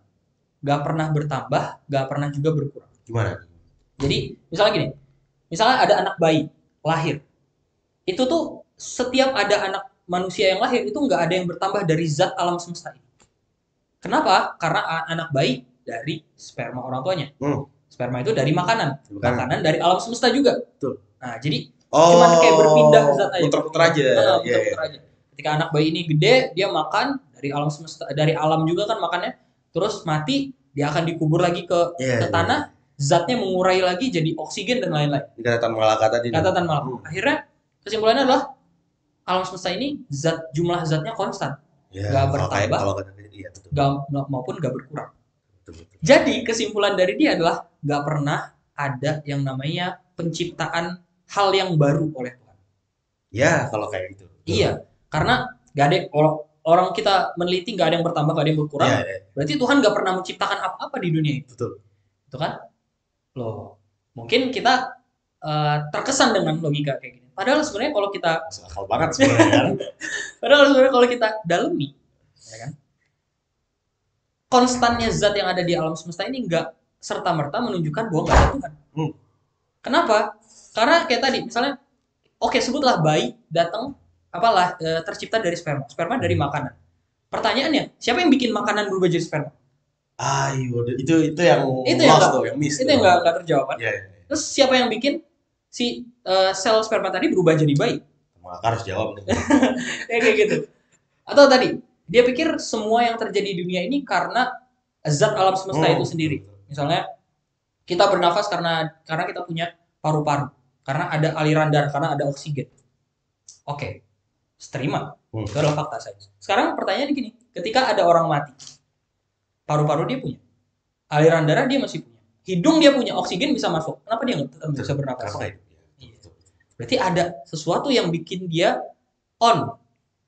Gak pernah bertambah, gak pernah juga berkurang. Gimana? Jadi, misalnya ada anak bayi lahir. Itu tuh setiap ada anak manusia yang lahir itu nggak ada yang bertambah dari zat alam semesta ini. Kenapa? Karena anak bayi dari sperma orang tuanya. Hmm, Sperma itu dari makanan. bukan. Makanan dari alam semesta juga. Betul. Nah, jadi cuman kayak berpindah Oh, zat aja, muter-muter berpindah. aja. Iya, iya, Muter-muter aja. Ketika anak bayi ini gede, dia makan dari alam semesta, dari alam juga kan makannya. Terus mati, dia akan dikubur lagi iya, ke iya. tanah, zatnya mengurai lagi jadi oksigen dan lain-lain. Ini kata Tan Malaka tadi nih. Kata Tan Malaka. Hmm. Akhirnya kesimpulannya adalah alam semesta ini jumlah zatnya konstan, Ya, nggak kalau kayak bertambah, kalau kata dia, iya betul. maupun nggak berkurang. Betul, betul. Jadi kesimpulan dari dia adalah nggak pernah ada yang namanya penciptaan hal yang baru oleh Tuhan. Ya, kalau kayak gitu. Betul. Iya, karena nggak ada orang kita meneliti nggak ada yang bertambah, nggak ada yang berkurang. Iya, iya. Berarti Tuhan nggak pernah menciptakan apa-apa di dunia itu. Betul. Itu kan? Loh, mungkin kita terkesan dengan logika kayak gini. Padahal sebenarnya kalau kita Masuk akal banget sebenarnya kan. padahal sebenarnya kalau kita dalami, ya kan? Konstannya zat yang ada di alam semesta ini nggak serta-merta menunjukkan bahwa nggak ada Tuhan. Hmm. Kenapa? Karena kayak tadi, misalnya, oke sebutlah bayi datang, apalah tercipta dari sperma, sperma dari makanan. Pertanyaannya, siapa yang bikin makanan berubah jadi sperma? Ayo, itu yang Itu yang lost nggak, tuh, yang miss itu tuh. yang nggak terjawab kan? Iya, iya. Terus siapa yang bikin si sel sperma tadi berubah jadi bayi? Malaka harus jawab nih. Kayak gitu. Atau tadi, dia pikir semua yang terjadi di dunia ini karena zat alam semesta itu sendiri. Misalnya kita bernafas karena kita punya paru-paru, karena ada aliran darah, karena ada oksigen. Oke, terima. Itu adalah fakta sains. Sekarang pertanyaannya gini, ketika ada orang mati, paru-paru dia punya, aliran darah dia masih punya, hidung dia punya, oksigen bisa masuk. Kenapa dia nggak tetap bisa bernafas? Berarti ada sesuatu yang bikin dia on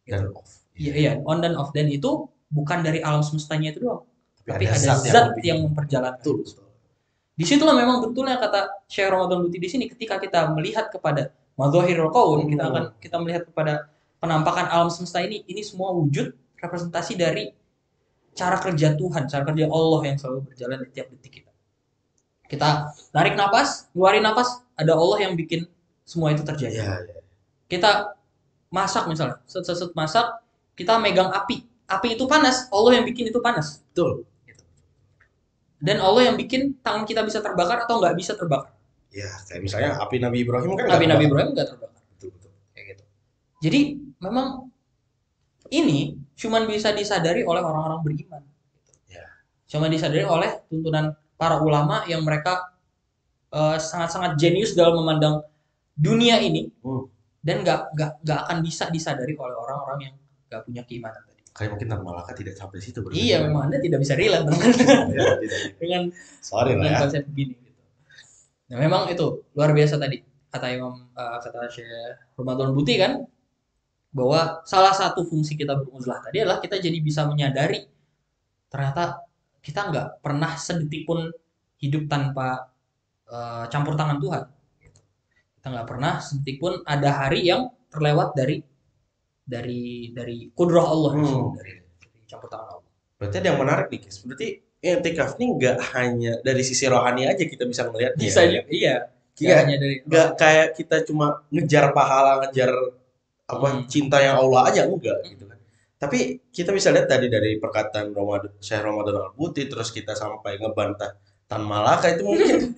dan off. Iya, on dan off. Dan itu bukan dari alam semestanya itu doang, tapi ada zat yang memperjalankan. Betul. Disitulah memang betulnya kata Syekh Ramadan Buti di sini, ketika kita melihat kepada madzahirul kaun, kita melihat kepada penampakan alam semesta ini semua wujud representasi dari cara kerja Tuhan, cara kerja Allah yang selalu berjalan di tiap detik kita. Kita tarik napas, ngeluarin napas, ada Allah yang bikin semua itu terjadi. Ya. Kita masak misalnya, set masak, kita megang api itu panas, Allah yang bikin itu panas. Betul. Dan Allah yang bikin tangan kita bisa terbakar atau nggak bisa terbakar. Ya, kayak misalnya api Nabi Ibrahim kan Nabi Ibrahim nggak terbakar. Betul. Kayak gitu. Jadi memang ini cuma bisa disadari oleh orang-orang beriman. Ya. Cuma disadari oleh tuntunan para ulama yang mereka sangat-sangat jenius dalam memandang dunia ini, dan nggak akan bisa disadari oleh orang-orang yang nggak punya keimanan tadi. Kayak mungkin Tan Malaka tidak sampai situ. Iya, memang Anda tidak bisa relate dengan konsep begini. Gitu. Nah, memang itu luar biasa tadi kata kata Syekh Ramadan Buti kan, bahwa salah satu fungsi kita beruzlah tadi adalah kita jadi bisa menyadari ternyata kita nggak pernah sedetik pun hidup tanpa campur tangan Tuhan. Kita nggak pernah sedetik pun ada hari yang terlewat dari kudrah Allah, dari campur tangan Allah. Berarti ada yang menarik nih, guys. Berarti i'tikaf ini nggak hanya dari sisi rohani aja kita bisa melihatnya. Bisa juga, iya. Nggak kayak kita cuma ngejar pahala, ngejar cinta yang Allah aja, enggak gitu kan. Tapi kita bisa lihat tadi dari perkataan Syekh Ramadan Al-Buti, terus kita sampai ngebantah Tan Malaka itu mungkin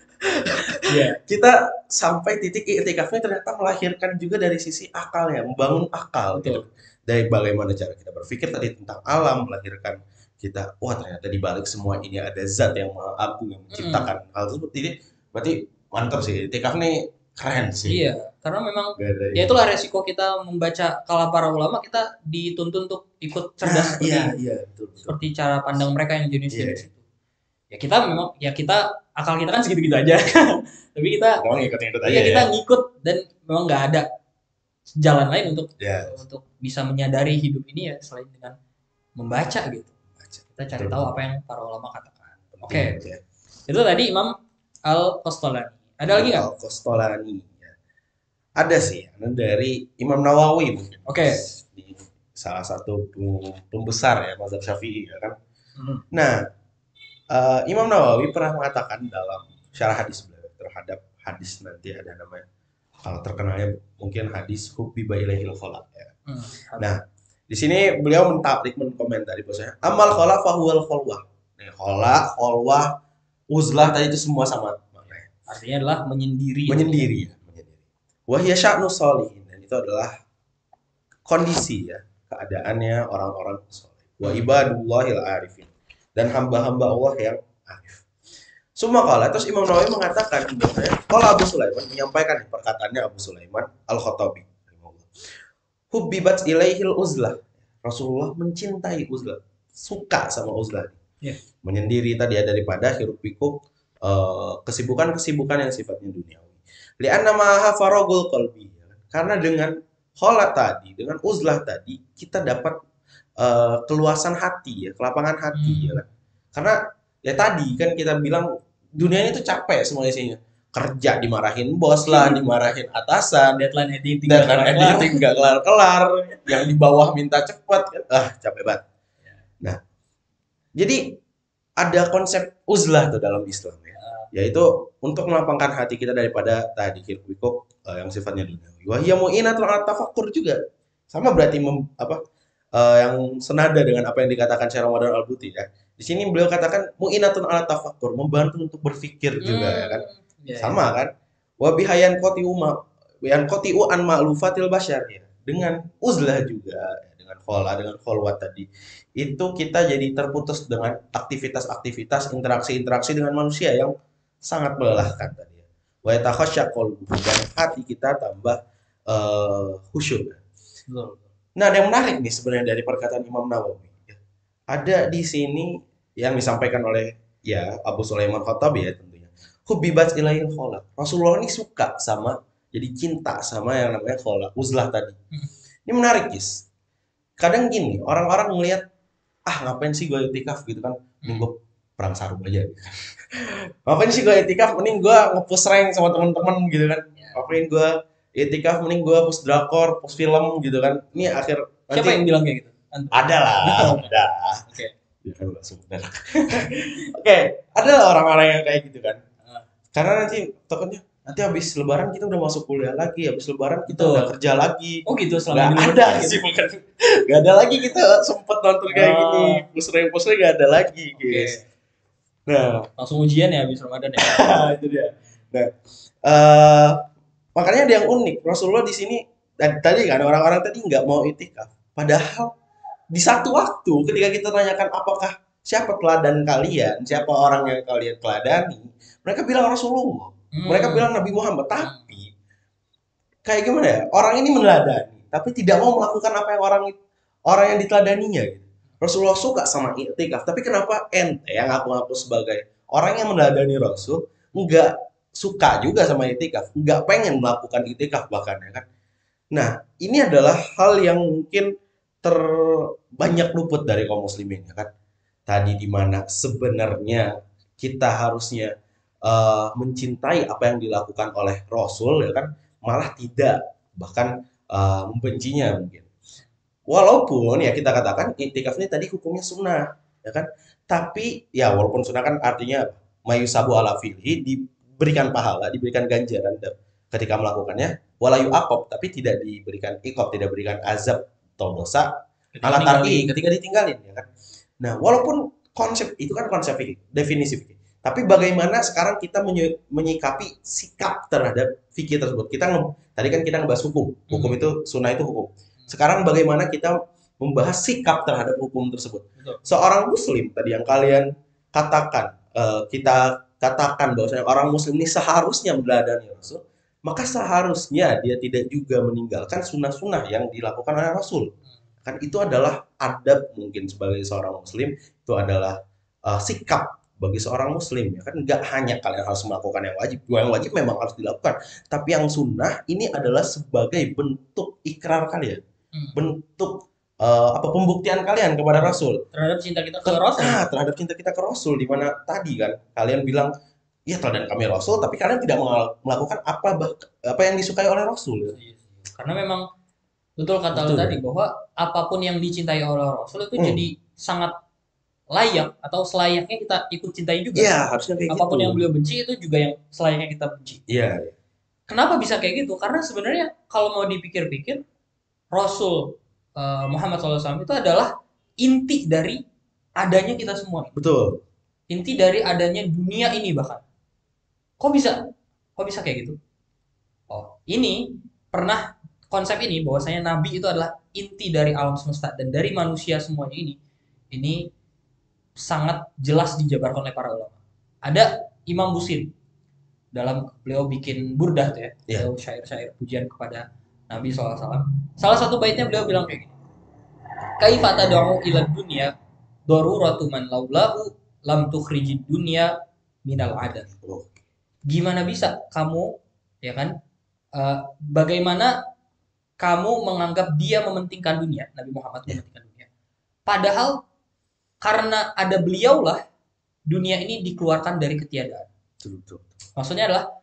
kita sampai titik i'tikafnya ternyata melahirkan juga dari sisi akal ya, membangun akal gitu. Dari bagaimana cara kita berpikir tadi tentang alam, melahirkan kita, wah ternyata di balik semua ini ada zat yang maha agung yang menciptakan hal seperti ini. Berarti mantap sih, i'tikaf nih keren sih. Iya, karena memang ya itulah resiko kita membaca kalam para ulama, kita dituntun untuk ikut cerdas betul. Seperti cara pandang mereka yang jenis itu. Ya kita memang, akal kita kan segitu-gitu aja. Tapi kita ngikut aja. Ya kita ngikut, dan memang nggak ada jalan lain untuk bisa menyadari hidup ini ya selain dengan membaca gitu. Kita cari tahu apa yang para ulama katakan. Oke. Itu tadi Imam Al-Qastolani. Ada lagi nggak? Al-Qastolani. Ada sih, dari Imam Nawawi mungkin. Di salah satu pembesar ya mazhab Syafi'i ya kan. Nah, Imam Nawawi pernah mengatakan dalam syarah hadis terhadap hadis, nanti ada namanya, kalau terkenalnya mungkin hadis hubbiba ilaihil khalaq ya. Nah, Di sini beliau menkomentari bahwasanya amal khola fahuwal kholwah. Nih, khola, kholwah, uzlah tadi itu semua sama maknanya. Artinya adalah menyendiri. Menyendiri ya, menyendiri. Wahya sya'nu sholihin, dan itu adalah kondisi ya, keadaannya orang-orang soleh. Wa ibadullahil arifin, dan hamba-hamba Allah yang arif. Summa qala, terus Imam Nawawi mengatakan bahwasanya qala Abu Sulaiman, menyampaikan perkataannya Abu Sulaiman Al-Khattabi, hubbibat ilaihil uzlah. Rasulullah mencintai uzlah, suka sama uzlah. Ya. Menyendiri tadi ya, daripada hiruk pikuk kesibukan-kesibukan yang sifatnya duniawi. Li'anna ma'aha faragul qalbi. Karena dengan kholat tadi, dengan uzlah tadi, kita dapat keluasan hati ya, kelapangan hati ya kan. Karena ya tadi kan kita bilang dunia ini tuh capek semua isinya. Kerja dimarahin bos lah, dimarahin atasan, Deadline editing nggak kelar-kelar, yang di bawah minta cepat kan, capek banget. Nah, jadi ada konsep uzlah tuh dalam Islam ya, yaitu untuk melapangkan hati kita daripada tadi hiruk pikuk yang sifatnya duniawi. Wahya mu'inatul ala tafakkur juga, sama berarti yang senada dengan apa yang dikatakan Syekh Ramadan Al-Buti ya. Di sini beliau katakan mu'inatun ala tafakkur, membantu untuk berpikir juga ya kan. Sama kan? Wa bihayan qati'u an ma'lufatil basyar ya. Dengan uzlah juga, dengan khola, dengan kholwat tadi. Itu kita jadi terputus dengan aktivitas-aktivitas, interaksi-interaksi dengan manusia yang sangat melelahkan tadi. Wa yatakhashya qalbuhu, dan hati kita tambah khusyuk. Nah, ada yang menarik nih sebenarnya dari perkataan Imam Nawawi. Ada di sini yang disampaikan oleh ya Abu Sulaiman Khattabi ya tentunya. Hubbibat ilaihil khola. Rasulullah ini suka sama, jadi cinta sama yang namanya khola, uzlah tadi. Ini menarik, guys. Kadang gini, orang-orang ngelihat, ngapain sih gue itikaf gitu kan, mending gue perang sarung aja gitu. Ngapain sih gue itikaf, mending gue nge-push rank sama teman-teman gitu kan. Ngapain gue itikaf, mending gue push drakor, push film gitu kan. Ini akhir siapa yang bilang kayak gitu? Ada lah, ada. Oke. Oke, ada orang-orang yang kayak gitu kan. Karena nanti takutnya nanti habis lebaran kita udah masuk kuliah lagi, habis lebaran kita udah kerja lagi. Oh gitu, selama ini ada sih, bukan. Gak ada lagi kita sempet nonton kayak gini. Pusre gak ada lagi, guys. Nah, langsung ujian ya habis Ramadan ya. Itu dia. Nah, makanya ada yang unik. Rasulullah di sini tadi kan orang-orang tadi nggak mau itikaf. Padahal di satu waktu ketika kita tanyakan apakah siapa teladan kalian, siapa orang yang kalian teladani, mereka bilang Rasulullah, mereka bilang Nabi Muhammad. Tapi kayak gimana ya, orang ini meneladani tapi tidak mau melakukan apa yang orang yang diteladaninya gitu. Rasulullah suka sama itikaf, tapi kenapa ente yang ngaku-ngaku sebagai orang yang meneladani Rasul nggak suka juga sama itikaf, nggak pengen melakukan itikaf bahkan ya kan. Nah, ini adalah hal yang mungkin terbanyak luput dari kaum muslimin ya kan. Tadi di mana sebenarnya kita harusnya mencintai apa yang dilakukan oleh Rasul ya kan, malah tidak, bahkan membencinya mungkin. Walaupun ya kita katakan itikaf ini tadi hukumnya sunnah ya kan, tapi ya walaupun sunnah kan artinya mayusabu ala fi'li, diberikan pahala, diberikan ganjaran ketika melakukannya, walayu akob, tapi tidak diberikan ikob, tidak diberikan azab atau dosa ala tarki ketika ditinggalin ya kan. Nah, walaupun konsep itu kan konsep definisi fikih, tapi bagaimana sekarang kita menyikapi sikap terhadap fikih tersebut. Tadi kan kita ngebahas hukum itu sunnah itu hukum. Sekarang bagaimana kita membahas sikap terhadap hukum tersebut. Seorang muslim tadi yang kalian katakan, kita katakan bahwasanya orang muslim ini seharusnya meneladani Rasul, maka seharusnya dia tidak juga meninggalkan sunnah-sunnah yang dilakukan oleh Rasul. Kan itu adalah adab mungkin sebagai seorang muslim, itu adalah sikap bagi seorang muslim ya kan. Nggak hanya kalian harus melakukan yang wajib memang harus dilakukan, tapi yang sunnah ini adalah sebagai bentuk ikrar kalian, bentuk pembuktian kalian kepada Rasul terhadap cinta kita ke Rasul. Terhadap cinta kita ke Rasul, di mana tadi kan kalian bilang ya teladan kami Rasul, tapi kalian tidak melakukan apa yang disukai oleh Rasul ya. Karena memang betul kata lu tadi bahwa apapun yang dicintai oleh Rasul itu jadi sangat layak atau selayaknya kita ikut cintai juga. Iya, harusnya kayak apapun gitu. yang beliau benci itu juga yang selayaknya kita benci. Iya. Kenapa bisa kayak gitu? Karena sebenarnya kalau mau dipikir-pikir, Rasul Muhammad SAW itu adalah inti dari adanya kita semua. Betul. Inti dari adanya dunia ini bahkan. Kok bisa? Kok bisa kayak gitu? Oh, ini pernah konsep ini bahwasanya Nabi itu adalah inti dari alam semesta dan dari manusia semuanya ini sangat jelas dijabarkan oleh para ulama. Ada Imam Busiri dalam beliau bikin burdah tuh ya, beliau syair-syair pujian kepada Nabi SAW. Salah satu baitnya beliau bilang kayak gini, kaifa tad'u ila dunya daruratu man laulahu lam tukhrijid dunya minal adab. Gimana bisa kamu, ya kan, bagaimana kamu menganggap dia mementingkan dunia, Nabi Muhammad mementingkan dunia, padahal karena ada beliaulah dunia ini dikeluarkan dari ketiadaan. Maksudnya adalah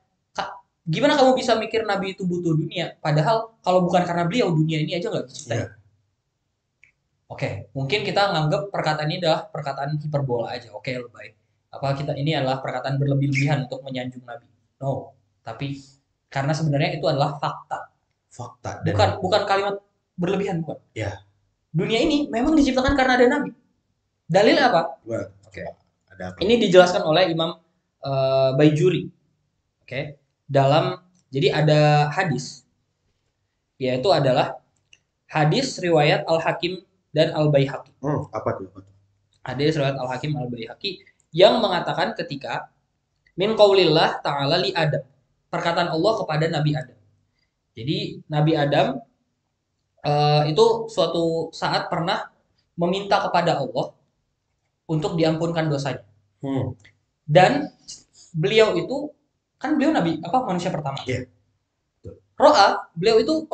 gimana kamu bisa mikir Nabi itu butuh dunia, padahal kalau bukan karena beliau dunia ini aja nggak diciptain. Oke, mungkin kita nganggap perkataan ini adalah perkataan hiperbola aja. Oke, lebay. Apa kita ini adalah perkataan berlebih-lebihan untuk menyanjung Nabi? No, tapi karena sebenarnya itu adalah fakta. Fakta. Bukan kalimat berlebihan, bukan. Ya. Dunia ini memang diciptakan karena ada Nabi. Dalil apa? Oke. Ada apa? Ini dijelaskan oleh Imam Baijuri. Oke. Jadi ada hadis, yaitu adalah hadis riwayat Al-Hakim dan Al-Baihaqi. Apa tuh? Hadis riwayat Al-Hakim Al-Baihaqi yang mengatakan ketika min qaulillah ta'ala li Adam, perkataan Allah kepada Nabi Adam. Jadi Nabi Adam itu suatu saat pernah meminta kepada Allah untuk diampunkan dosanya. Dan beliau itu kan beliau Nabi manusia pertama. Yeah. Beliau itu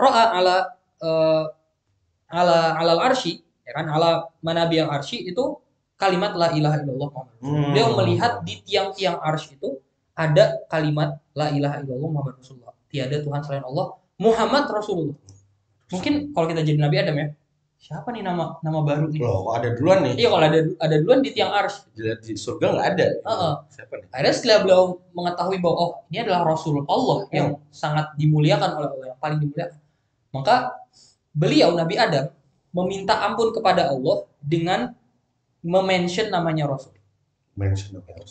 alal arsy, ya kan, ala manabi yang arsy itu kalimat la ilaha illallah Muhammad. Beliau melihat di tiang-tiang arsy itu ada kalimat la ilaha illallah Muhammad Rasulullah. Tiada Tuhan selain Allah, Muhammad Rasulullah. Mungkin kalau kita jadi Nabi Adam ya, siapa nih nama baru nih? Loh, ada duluan nih. Iya, kalau ada duluan di tiang arsy. Di surga nggak ada. Siapa nih? Akhirnya setelah beliau mengetahui bahwa ini adalah Rasul Allah yang sangat dimuliakan oleh Allah, yang paling dimuliakan, maka beliau Nabi Adam meminta ampun kepada Allah dengan memention namanya Rasul.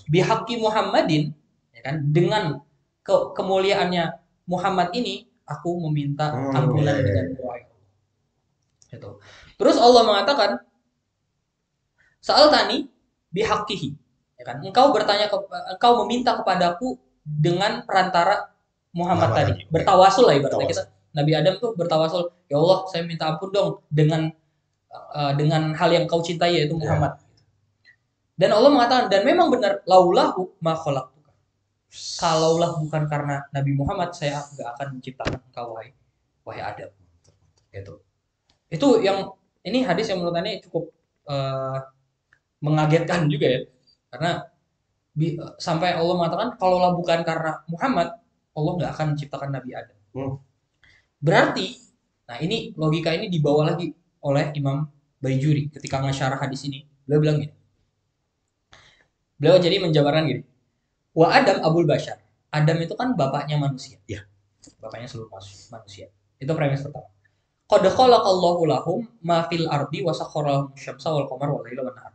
Bihaqqi Muhammadin, ya kan, dengan kemuliaannya Muhammad ini aku meminta ampunan dengan doa. Gitu. Terus Allah mengatakan sa'altani bihaqqihi, ya kan, engkau meminta kepadaku dengan perantara Muhammad tadi. Bertawasul lah ibaratnya kita. Nabi Adam tuh bertawasul, ya Allah saya minta ampun dong dengan hal yang kau cintai yaitu Muhammad. Dan Allah mengatakan, dan memang benar, laulahu ma khalaqtuka. Kalaulah bukan karena Nabi Muhammad saya nggak akan menciptakan engkau wahai Adam. Gitu. Itu yang ini hadis yang menurut Anda cukup mengagetkan juga ya, karena sampai Allah mengatakan kalaulah bukan karena Muhammad Allah nggak akan menciptakan Nabi Adam. Berarti, nah ini logika ini dibawa lagi oleh Imam Baijuri ketika ngesyarah hadis ini. Beliau bilang gini. Beliau jadi menjabarkan gini. Wa Adam Abul Bashar. Adam itu kan bapaknya manusia. Ya. Bapaknya seluruh manusia. Itu premis pertama. Qad khalaqallahu lahum ma fil ardi wa sakhkhara lahum syamsa wal qamara wal laila wan nahar.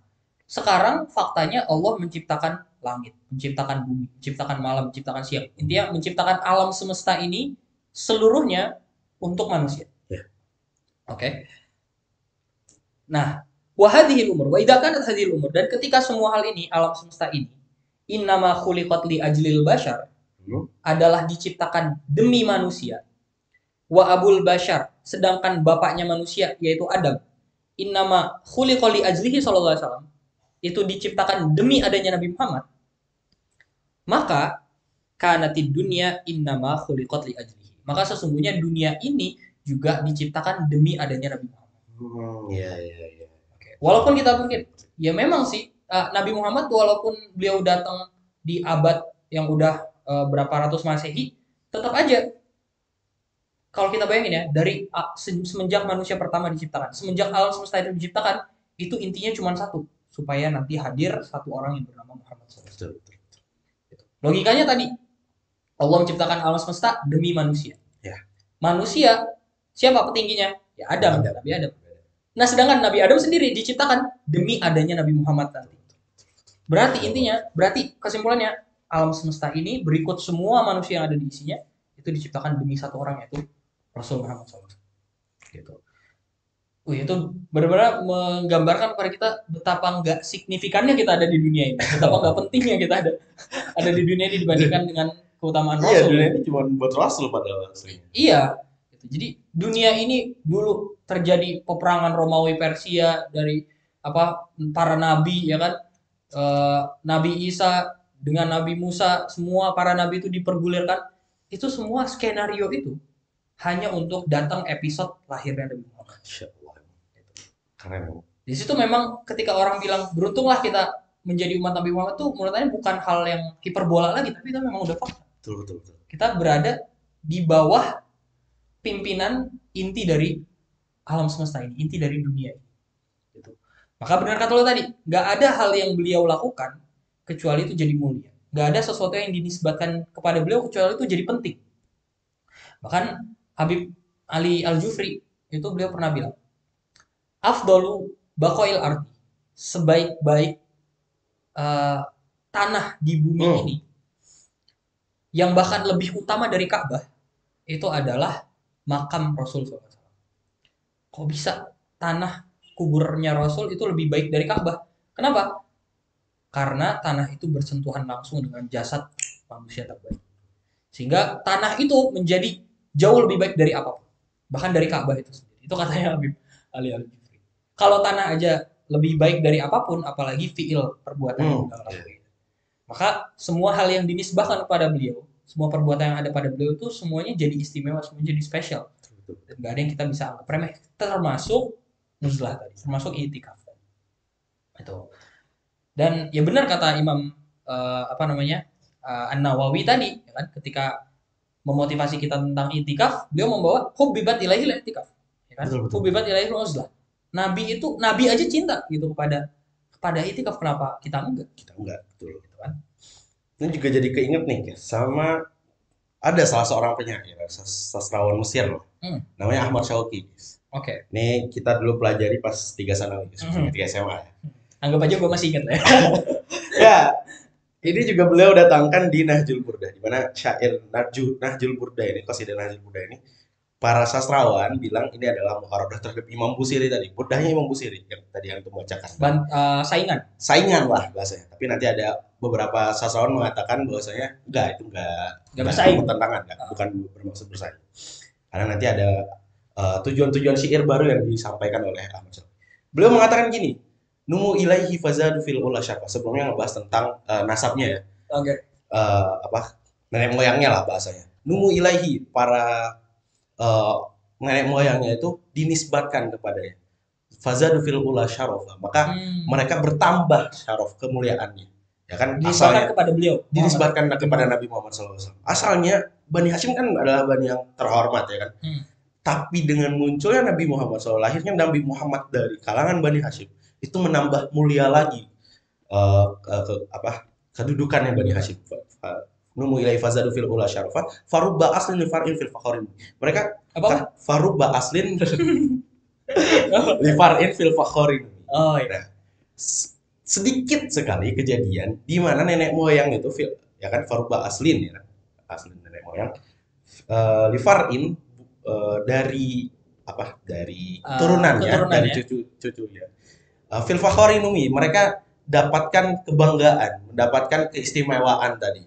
Sekarang faktanya Allah menciptakan langit, menciptakan bumi, menciptakan malam, menciptakan siang. Intinya menciptakan alam semesta ini seluruhnya untuk manusia. Oke. Nah, wa hadhil umur, wa idza kanat hadhil umur, dan ketika semua hal ini, alam semesta ini, innama khuliqat li ajlil bashar, adalah diciptakan demi manusia. Wa abul bashar, sedangkan bapaknya manusia yaitu Adam, innama khuliqa li ajlihi sallallahu alaihi wasallam, itu diciptakan demi adanya Nabi Muhammad. Maka kanatid dunya innama khuliqat li ajlihi. Maka sesungguhnya dunia ini juga diciptakan demi adanya Nabi Muhammad. Iya. Oke. Walaupun kita mungkin, ya memang sih Nabi Muhammad walaupun beliau datang di abad yang udah berapa ratus Masehi, tetap aja kalau kita bayangin ya, dari semenjak manusia pertama diciptakan, semenjak alam semesta itu diciptakan, itu intinya cuma satu, supaya nanti hadir satu orang yang bernama Muhammad SAW. Logikanya tadi, Allah menciptakan alam semesta demi manusia. Ya. Manusia, siapa petingginya? Ya Adam, Nabi Adam. Nah, sedangkan Nabi Adam sendiri diciptakan demi adanya Nabi Muhammad nanti. Berarti kesimpulannya, alam semesta ini berikut semua manusia yang ada di isinya itu diciptakan demi satu orang, yaitu Rasul Muhammad SAW. Gitu. Wih, itu benar-benar menggambarkan kepada kita betapa nggak signifikannya kita ada di dunia ini, betapa nggak pentingnya kita ada di dunia ini dibandingkan dengan keutamaan Iya, Rasul. dunia ini cuma buat Rasul padahal aslinya. Iya. Jadi dunia ini dulu terjadi peperangan Romawi Persia dari apa para nabi ya kan, Nabi Isa dengan Nabi Musa, semua para nabi itu dipergulirkan. Itu semua skenario itu hanya untuk datang episode lahirnya Nabi Muhammad. Masya Allah. Keren. Di situ memang ketika orang bilang beruntunglah kita menjadi umat Nabi Muhammad tuh menurut saya bukan hal yang hiperbola lagi, tapi itu memang udah fakta. Betul. Kita berada di bawah pimpinan inti dari alam semesta ini, inti dari dunia ini. Gitu. Maka benar kata lo tadi, nggak ada hal yang beliau lakukan kecuali itu jadi mulia. Nggak ada sesuatu yang dinisbatkan kepada beliau kecuali itu jadi penting. Bahkan Habib Ali Al-Jufri itu beliau pernah bilang, afdolu baqail ardi, sebaik-baik tanah di bumi ini, yang bahkan lebih utama dari Ka'bah, itu adalah makam Rasul SAW. Kok bisa tanah kuburnya Rasul itu lebih baik dari Ka'bah? Kenapa? Karena tanah itu bersentuhan langsung dengan jasad manusia terbaik. Sehingga tanah itu menjadi jauh lebih baik dari apapun. Bahkan dari Ka'bah itu sendiri. Itu katanya Habib Ali Al-Jufri. Kalau tanah aja lebih baik dari apapun, apalagi fi'il perbuatan yang beliau lakukan. Maka semua hal yang dinisbahkan kepada beliau, semua perbuatan yang ada pada beliau itu semuanya jadi istimewa, semuanya jadi spesial. Dan gak ada yang kita bisa anggap remeh, termasuk nuzlah tadi, termasuk i'tikaf. Itu. Dan ya benar kata Imam An-Nawawi tadi, ya kan, ketika memotivasi kita tentang i'tikaf, beliau membawa hubbibat ilaihil i'tikaf, ya kan? Hubbibat ilaihil uzlah. Nabi aja cinta gitu kepada i'tikaf, kenapa kita enggak? Kita enggak, betul. Gitu kan. Ini juga jadi keinget nih sama ada salah seorang penyair, sastrawan Mesir loh. Namanya Ahmad Shauqi. Oke. Nih kita dulu pelajari pas 3 sana lagi, 3 SMA ya. Anggap aja gue masih ingat lah ya. Ya, ini juga beliau datangkan di Nahjul Burda, di mana syair Nahjul Burda ini, qasidah Nahjul Burda ini, para sastrawan bilang ini adalah muharadah terhadap Imam Busiri tadi. Burdahnya Imam Busiri yang tadi yang membacakan. Saingan lah bahasanya. Tapi nanti ada beberapa sastrawan mengatakan bahwasanya enggak, itu enggak bersaing. Pertentangan, bukan bermaksud bersaing. Karena nanti ada tujuan-tujuan syair baru yang disampaikan oleh Ahmad Syarif. Beliau mengatakan gini, numu ilaihi fazadu fil ula syafa. Sebelumnya ngebahas tentang nasabnya ya. Oke. Nenek moyangnya lah bahasanya. Numu ilaihi, para nenek moyangnya itu dinisbatkan kepadanya. Fazadu fil ula syarafa. Maka mereka bertambah syaraf kemuliaannya. Ya kan, dinisbatkan kepada beliau. Dinisbatkan kepada Nabi Muhammad SAW. Asalnya Bani Hashim kan adalah bani yang terhormat ya kan. Tapi dengan munculnya Nabi Muhammad SAW, lahirnya Nabi Muhammad dari kalangan Bani Hashim, itu menambah mulia lagi kedudukannya Bani Hashim. Numu ilai fazadu fil ula syarafa farubba aslin li far'in fil fakhorin. Mereka apa? Farubba aslin li far'in fil fakhorin. Oh iya. Nah, sedikit sekali kejadian di mana nenek moyang itu ya kan, farubba aslin ya, aslin nenek moyang li far'in dari turunannya, dari cucunya. Fil fakhorinumi, mereka dapatkan kebanggaan, mendapatkan keistimewaan tadi.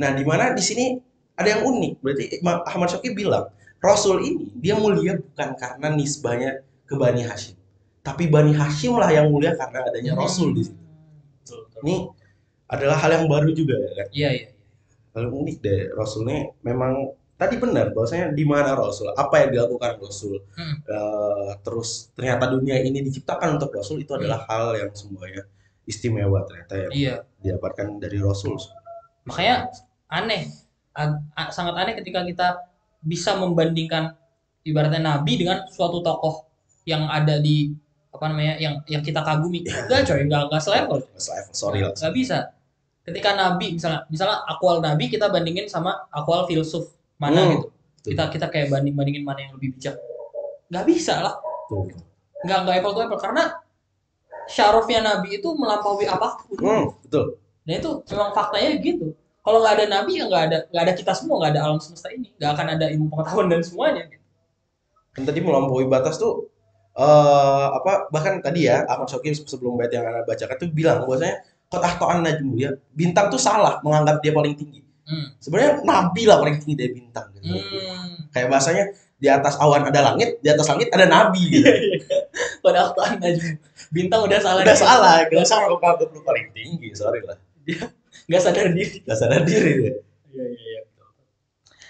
Nah, di mana di sini ada yang unik. Berarti Ahmad Syauqi bilang, Rasul ini dia mulia bukan karena nisbahnya ke Bani Hashim, tapi Bani Hashim lah yang mulia karena adanya Rasul di situ. Ini adalah hal yang baru juga ya kan? Iya. Hal unik deh, Rasulnya memang tadi benar bahwasanya di mana Rasul, apa yang dilakukan Rasul, terus ternyata dunia ini diciptakan untuk Rasul, itu adalah hal yang semuanya istimewa ternyata yang didapatkan dari Rasul. Makanya sangat aneh ketika kita bisa membandingkan ibaratnya Nabi dengan suatu tokoh yang ada di yang kita kagumi. Enggak coy, enggak selevel. Sorry lah. Enggak bisa. Ketika Nabi misalnya akwal Nabi kita bandingin sama akwal filsuf mana gitu. Kita kayak bandingin mana yang lebih bijak. Nggak bisa lah. nggak apple to apple karena syarafnya Nabi itu melampaui apapun. Betul. Dan itu memang faktanya gitu. Kalau nggak ada Nabi ya nggak ada kita semua, nggak ada alam semesta ini, nggak akan ada ilmu pengetahuan dan semuanya. Gitu. Kan tadi melampaui batas tuh apa bahkan tadi ya Ahmad Syauqi sebelum bait yang Anda bacakan tuh bilang bahwasanya qad ahto'an najmu ya. Bintang tuh salah menganggap dia paling tinggi. Sebenarnya nabi lah paling tinggi dari bintang gitu. Kayak bahasanya di atas awan ada langit, di atas langit ada nabi gitu. Pada waktu aja bintang udah salah. Udah salah, gak usah menganggap lu paling tinggi, sorry lah. Nggak sadar diri. Gak sadar diri deh. Iya.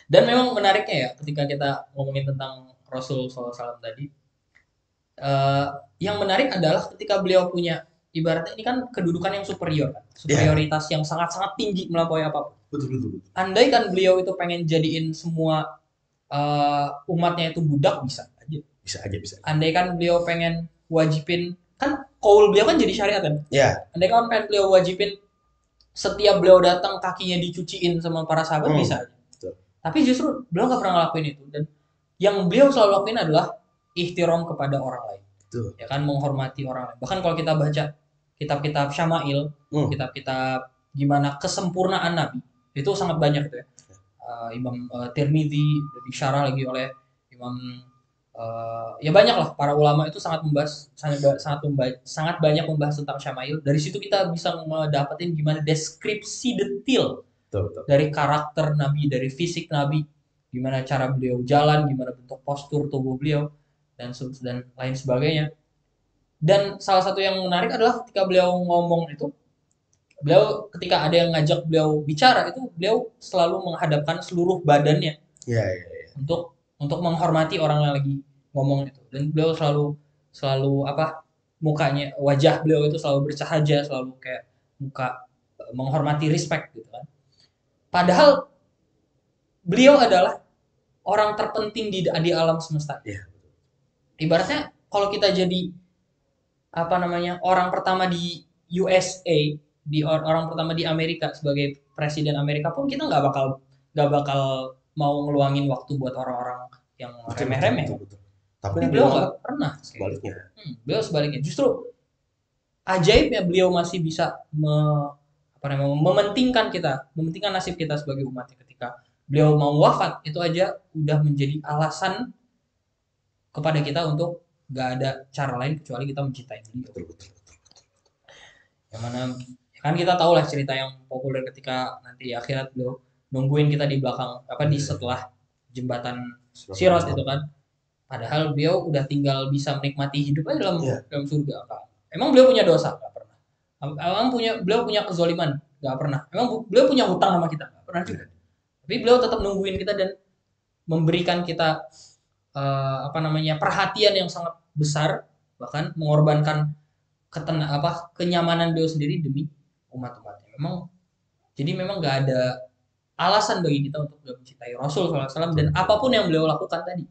Dan memang menariknya ya ketika kita ngomongin tentang Rasul SAW tadi, yang menarik adalah ketika beliau punya ibaratnya ini kan kedudukan yang superior, superioritas yang sangat-sangat tinggi melampaui apapun. Betul. Andai kan beliau itu pengen jadiin semua umatnya itu budak bisa aja. Bisa. Andai kan beliau pengen wajibin, kan kaul beliau kan jadi syariat kan. Ya. Andai kan pengen beliau wajibin setiap beliau datang kakinya dicuciin sama para sahabat bisa aja. Betul. Tapi justru beliau nggak pernah ngelakuin itu, dan yang beliau selalu lakuin adalah ihtiram kepada orang lain. Betul. Ya kan, menghormati orang lain. Bahkan kalau kita baca kitab-kitab Syama'il, kitab-kitab gimana kesempurnaan Nabi, itu sangat banyak itu ya. Imam Tirmidzi disyarah lagi oleh Imam ya banyak lah para ulama itu sangat banyak membahas tentang Syama'il. Dari situ kita bisa mendapatkan gimana deskripsi detail dari karakter Nabi, dari fisik Nabi, gimana cara beliau jalan, gimana bentuk postur tubuh beliau, dan lain sebagainya. Dan salah satu yang menarik adalah ketika beliau ngomong itu, beliau ketika ada yang ngajak beliau bicara itu, beliau selalu menghadapkan seluruh badannya untuk menghormati orang yang lagi ngomong itu. Dan beliau selalu apa, mukanya, wajah beliau itu selalu bercahaya, selalu kayak muka menghormati, respect gitu kan. Padahal beliau adalah orang terpenting di alam semesta. Ibaratnya kalau kita jadi orang pertama di USA, orang pertama di Amerika sebagai presiden Amerika pun, kita nggak bakal mau ngeluangin waktu buat orang-orang yang remeh-remeh. Tapi beliau nggak pernah. Sebaliknya. Beliau sebaliknya. Justru ajaibnya beliau masih bisa mementingkan nasib kita sebagai umatnya. Ketika beliau mau wafat, itu aja udah menjadi alasan kepada kita untuk nggak ada cara lain kecuali kita mencintai beliau. Betul. Yang mana kan kita tahu lah cerita yang populer ketika nanti akhirat beliau nungguin kita di belakang di setelah jembatan Sirat itu kan. Padahal beliau udah tinggal bisa menikmati hidup aja dalam surga. Emang beliau punya dosa? Nggak pernah. Emang beliau punya kezaliman? Nggak pernah. Emang beliau punya hutang sama kita? Nggak pernah juga. Tapi beliau tetap nungguin kita dan memberikan kita perhatian yang sangat besar, bahkan mengorbankan kenyamanan beliau sendiri demi umat-umatnya. Jadi memang nggak ada alasan bagi kita untuk nggak mencintai Rasul SAW dan apapun yang beliau lakukan tadi,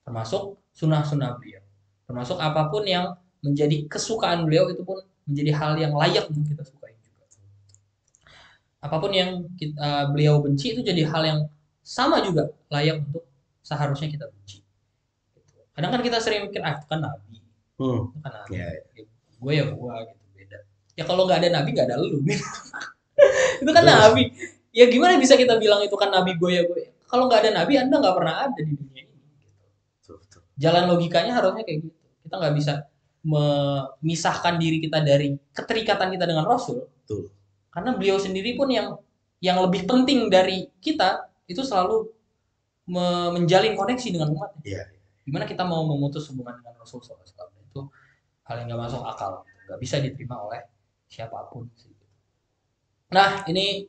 termasuk sunnah-sunnah beliau, termasuk apapun yang menjadi kesukaan beliau, itu pun menjadi hal yang layak untuk kita sukai juga. Apapun yang beliau benci itu jadi hal yang sama juga layak untuk seharusnya kita benci. Kadang kan kita sering mikir, itu kan Nabi, itu kan Nabi. Gue ya gue gitu, beda. Ya kalau nggak ada Nabi nggak ada lu. Itu kan Nabi. Ya gimana bisa kita bilang itu kan Nabi gue ya gue? Kalau nggak ada Nabi, Anda nggak pernah ada di dunia ini. Jalan logikanya harusnya kayak gitu. Kita nggak bisa memisahkan diri kita dari keterikatan kita dengan Rasul. Karena beliau sendiri pun yang lebih penting dari kita itu selalu menjalin koneksi dengan umatnya. Gimana kita mau memutus hubungan dengan Rasul SAW? Itu hal yang nggak masuk akal, nggak bisa diterima oleh siapapun. Nah, ini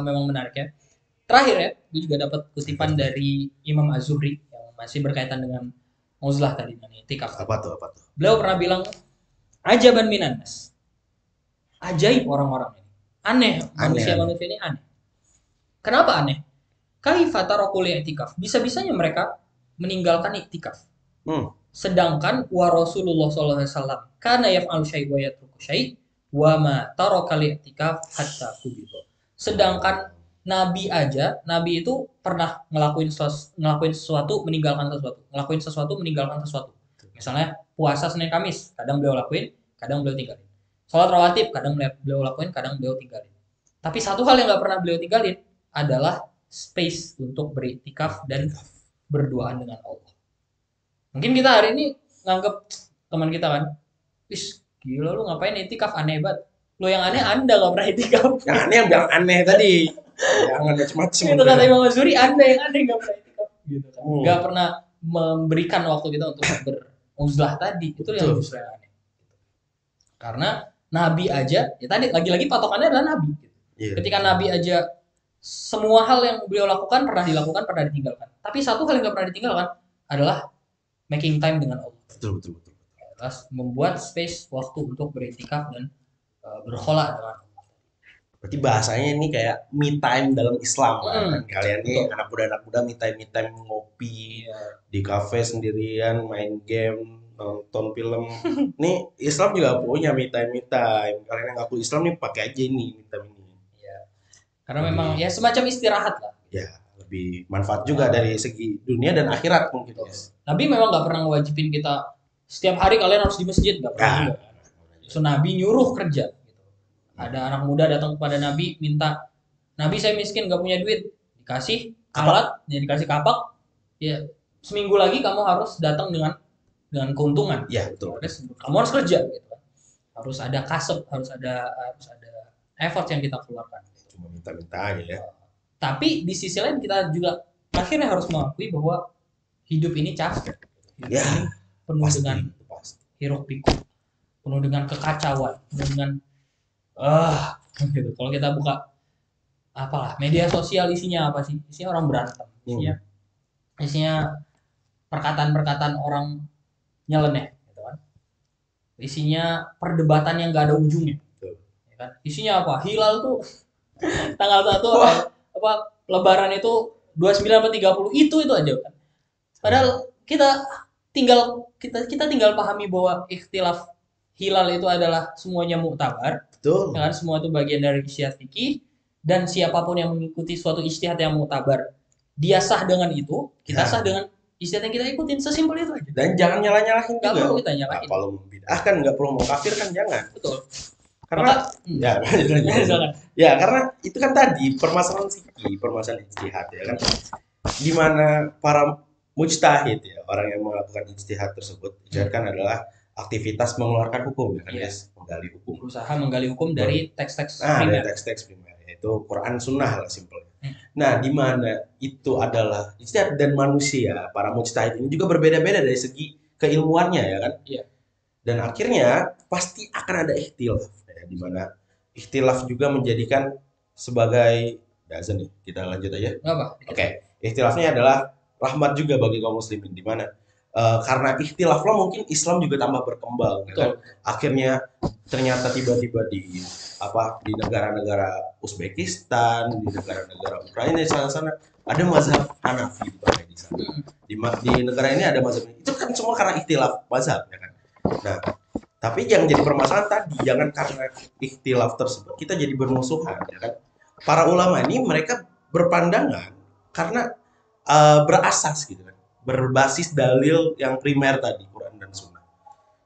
memang menarik ya. Terakhir ya, gue juga dapat kutipan dari Imam Az-Zuhri yang masih berkaitan dengan uzlah tadi, i'tikaf. Apa tuh? Beliau pernah bilang, ajaban minan nas. Ajaib orang-orang ini. Aneh. Manusia ini aneh. Kenapa aneh? Kaifa tarakul i'tikaf? Bisa-bisanya mereka meninggalkan i'tikaf. Sedangkan wa Rasulullah sallallahu alaihi wasallam kana yaf'alu syai' wa yatruku syai' wa ma tarakal i'tikaf hatta kubito. Sedangkan Nabi itu pernah ngelakuin sesuatu meninggalkan sesuatu, ngelakuin sesuatu meninggalkan sesuatu. Misalnya puasa Senin Kamis, kadang beliau lakuin, kadang beliau tinggalin. Sholat rawatib, kadang beliau lakuin, kadang beliau tinggalin. Tapi satu hal yang nggak pernah beliau tinggalin adalah space untuk beriktikaf dan berduaan dengan Allah. Mungkin kita hari ini nganggep teman kita kan, wis gila lu ngapain itikaf, aneh banget. Lo yang aneh Anda nggak pernah itikaf. Yang aneh yang bilang aneh tadi. Jangan macam-macam. Itu kata Imam Azuri, Anda yang aneh nggak pernah itikaf gitu kan. Nggak pernah memberikan waktu kita untuk beruzlah tadi. Itu yang justru yang aneh. Karena Nabi aja, ya tadi lagi-lagi patokannya adalah Nabi. Ketika Nabi aja semua hal yang beliau lakukan pernah dilakukan, pernah ditinggalkan. Tapi satu hal yang nggak pernah ditinggalkan adalah making time dengan Allah. Betul. Adalah membuat space waktu untuk beriktikaf dan berkholak dengan Allah. Berarti bahasanya ini kayak me time dalam Islam kan. Kalian nih anak muda me time ngopi di kafe sendirian, main game, nonton film. Nih Islam juga punya me time. Kalian yang ngaku Islam nih pakai aja ini me time ini. Ya. Karena memang ya semacam istirahat lah. Ya, lebih manfaat juga dari segi dunia dan akhirat mungkin. Nabi memang nggak pernah ngewajibin kita setiap hari kalian harus di masjid, nggak pernah. So Nabi nyuruh kerja. Ada anak muda datang kepada Nabi minta, Nabi saya miskin nggak punya duit, dikasih alat, ya dikasih kapak, ya seminggu lagi kamu harus datang dengan keuntungan. Ya betul. Kamu harus kerja, gitu kan. Harus ada kasep, harus ada effort yang kita keluarkan. Cuma minta-minta aja ya. Tapi di sisi lain kita juga akhirnya harus mengakui bahwa hidup ini capek. Hidup ini penuh dengan hiruk pikuk, penuh dengan kekacauan, penuh dengan gitu. Kalau kita buka apalah media sosial isinya apa sih? Isinya orang berantem. Isinya perkataan-perkataan orang nyeleneh, gitu kan. Isinya perdebatan yang nggak ada ujungnya. Ya kan? Isinya apa? Hilal tuh tanggal 1 apa Lebaran itu 29 atau 30 itu aja kan. Padahal kita tinggal pahami bahwa ikhtilaf hilal itu adalah semuanya muktabar. Betul. Ya kan, semua itu bagian dari ijtihad fikih, dan siapapun yang mengikuti suatu ijtihad yang muktabar, dia sah dengan itu, kita sah dengan ijtihad yang kita ikutin, sesimpel itu aja. Dan jangan nyalah-nyalahin juga. Nggak perlu kita nyalahin. Kalau membid'ahkan, nggak perlu mengkafirkan, jangan. Betul. Karena karena itu kan tadi permasalahan fikih, permasalahan ijtihad ya kan. Di mana para mujtahid ya, orang yang melakukan ijtihad tersebut, ijtihad kan adalah aktivitas mengeluarkan hukum ya kan, menggali hukum. Berusaha menggali hukum dari teks-teks primer. Dari teks-teks primer, yaitu Quran Sunnah lah simpelnya. Nah, di mana itu adalah ijtihad, dan manusia, para mujtahid ini juga berbeda-beda dari segi keilmuannya ya kan. Iya. Dan akhirnya pasti akan ada ikhtilaf ya, di mana ikhtilaf juga menjadikan sebagai azan nih. Kita lanjut aja. Oke. Ikhtilafnya adalah rahmat juga bagi kaum muslimin, di mana karena ikhtilaf lo mungkin Islam juga tambah berkembang kan? Akhirnya ternyata tiba-tiba di negara-negara Uzbekistan, di negara-negara Ukraina di sana ada mazhab Hanafi di sana. Di negara ini ada mazhab ini. Itu kan semua karena ikhtilaf mazhab ya kan. Nah, tapi yang jadi permasalahan tadi, jangan karena ikhtilaf tersebut kita jadi bermusuhan ya kan. Para ulama ini mereka berpandangan karena berasas gitu kan, berbasis dalil yang primer tadi, Quran dan Sunnah,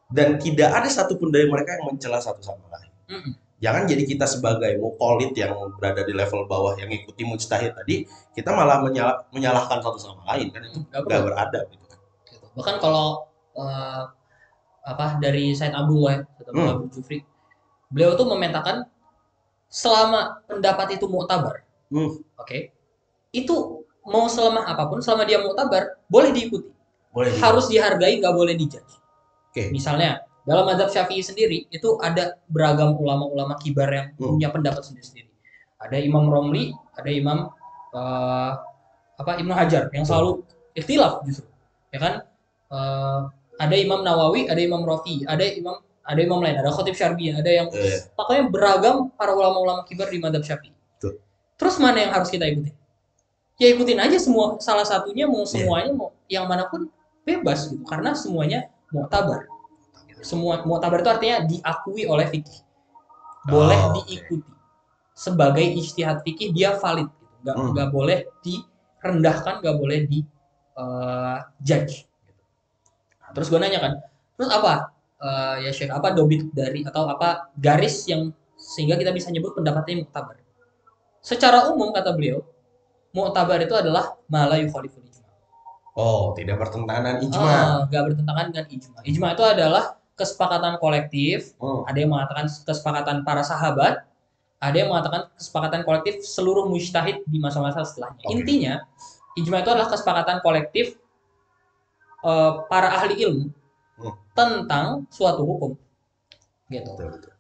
dan tidak ada satupun dari mereka yang mencela satu sama lain. Jangan jadi kita sebagai muqallid yang berada di level bawah yang ngikuti mujtahid tadi, kita malah menyalahkan satu sama lain kan, itu nggak beradab gitu kan. Bahkan kalau dari Said Abdullah Abu Jufri, beliau tuh memetakan selama pendapat itu muktabar, itu mau selemah apapun, selama dia muktabar, boleh diikuti. Harus dihargai, nggak boleh dijudge. Misalnya, dalam mazhab Syafi'i sendiri, itu ada beragam ulama-ulama kibar yang punya pendapat sendiri-sendiri. Ada Imam Romli, ada Imam Ibnu Hajar, yang selalu ikhtilaf justru. Ya kan? Ada Imam Nawawi, ada Imam Rafi, ada imam lain, ada Khatib Syarbi, ada yang pokoknya beragam para ulama-ulama kibar di mazhab Syafi'i. Terus mana yang harus kita ikuti? Ya ikutin aja semua, salah satunya mau semuanya, mau yang manapun bebas gitu, karena semuanya muktabar. Semua muktabar itu artinya diakui oleh fikih, boleh diikuti sebagai ijtihad fikih, dia valid gitu. Nggak boleh direndahkan, nggak boleh di judge gitu. Terus gue nanya kan, terus apa ya Syekh, apa dobit dari atau apa garis yang sehingga kita bisa nyebut pendapatnya muktabar? Secara umum kata beliau, muktabar itu adalah ma la yukhaliful ijma. Oh, tidak bertentangan ijma. Nggak bertentangan dengan ijma. Ijma itu adalah kesepakatan kolektif. Hmm, Ada yang mengatakan kesepakatan para sahabat, ada yang mengatakan kesepakatan kolektif seluruh mujtahid di masa-masa setelahnya. oke. Intinya, ijma itu adalah kesepakatan kolektif para ahli ilmu Hmm, tentang suatu hukum, gitu. betul, betul.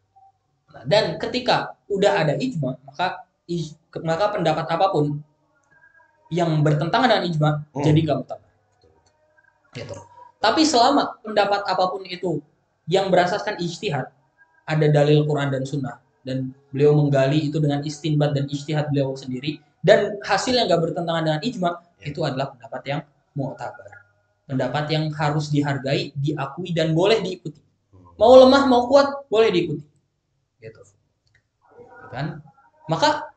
Nah, dan ketika udah ada ijma, maka pendapat apapun yang bertentangan dengan ijma Hmm, jadi nggak mutabar, gitu. Tapi selama pendapat apapun itu yang berasaskan ijtihad, ada dalil Quran dan Sunnah, dan beliau menggali itu dengan istinbat dan ijtihad beliau sendiri, dan hasil yang nggak bertentangan dengan ijma, ya. itu adalah pendapat yang mu'tabar. Pendapat yang harus dihargai, diakui, dan boleh diikuti. Mau lemah, mau kuat, boleh diikuti. Gitu. Kan? Maka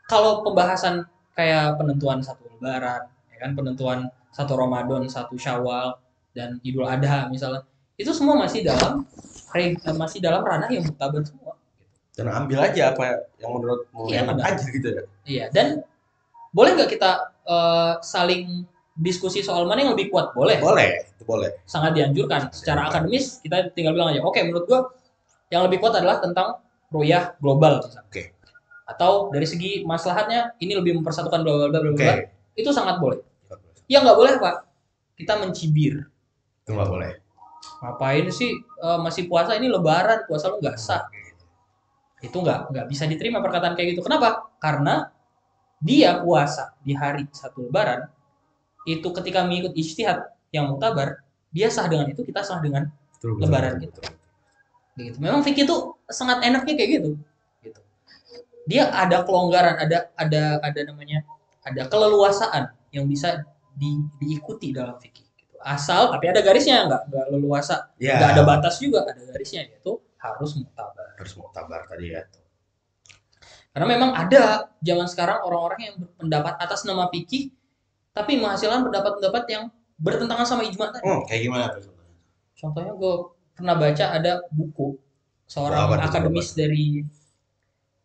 kalau pembahasan kayak penentuan satu lebaran, ya kan, penentuan satu Ramadan, satu Syawal, dan Idul Adha misalnya, itu semua masih dalam ranah yang muktabar semua. Dan ambil aja apa yang menurutmu Iya enak benar. aja gitu ya. Iya, dan boleh nggak kita saling diskusi soal mana yang lebih kuat? Boleh. Boleh, itu boleh. Sangat dianjurkan. Secara akademis kita tinggal bilang aja, oke, menurut gua yang lebih kuat adalah tentang ru'yah global misalnya. Oke. Atau dari segi maslahatnya ini lebih mempersatukan bla bla bla bla bla. Oke. Itu sangat boleh. Yang nggak boleh apa? Kita mencibir. Itu nggak boleh. Ngapain sih masih puasa, ini lebaran, puasa lu nggak sah. Itu nggak bisa diterima perkataan kayak gitu. Kenapa? Karena dia puasa di hari satu lebaran, itu ketika mengikut ijtihad yang muktabar, dia sah dengan itu, kita sah dengan Betul, betul, lebaran betul, gitu. betul. Gitu. Memang fikih itu sangat enaknya kayak gitu. Gitu. Dia ada kelonggaran, ada namanya, ada keleluasaan yang bisa diikuti dalam fikih. Gitu. Asal, tapi ada garisnya, nggak leluasa, Ya, nggak ada batas juga, ada garisnya, yaitu harus muktabar. harus muktabar tadi ya. Karena memang ada zaman sekarang orang-orang yang berpendapat atas nama fikih, tapi menghasilkan pendapat-pendapat yang bertentangan sama ijma tadi. Kayak gimana tuh? Contohnya gue pernah baca ada buku Apa seorang tuh, coba? akademis dari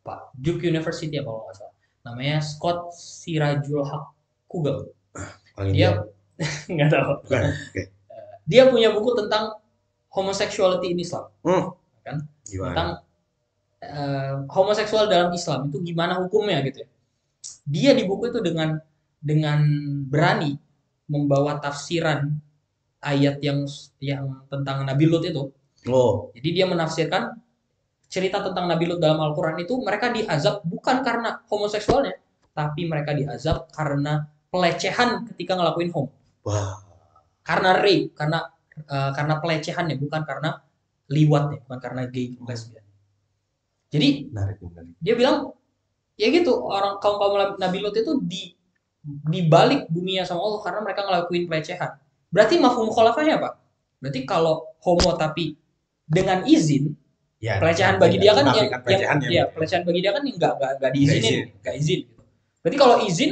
Pak Duke University apa kalau nggak salah. Namanya Scott Sirajul Haq Kugel. Paling dia. Dia nggak tahu. Bukan. Oke. Dia punya buku tentang homosexuality in Islam, kan? Gimana? Tentang homoseksual dalam Islam itu gimana hukumnya gitu ya. Dia di buku itu dengan berani membawa tafsiran ayat yang tentang Nabi Lut itu. Oh, Jadi dia menafsirkan cerita tentang Nabi Lut dalam Al-Quran itu, mereka diazab bukan karena homoseksualnya, tapi mereka diazab karena pelecehan ketika ngelakuin homo. wah. Karena rape, karena pelecehannya, bukan karena liwatnya, bukan karena gay lesbian. Jadi Menarik, menarik. dia bilang ya gitu, orang kaum Nabi Lut itu dibalik dunia sama Allah karena mereka ngelakuin pelecehan. Berarti mafhum mukhalafahnya apa? Berarti kalau homo tapi dengan izin, Ya, pelecehan bagi dia kan menafikan pelecehannya, ya gitu. pelecehan bagi dia kan nggak diizinin, izin. nggak izin. Gitu. Berarti kalau izin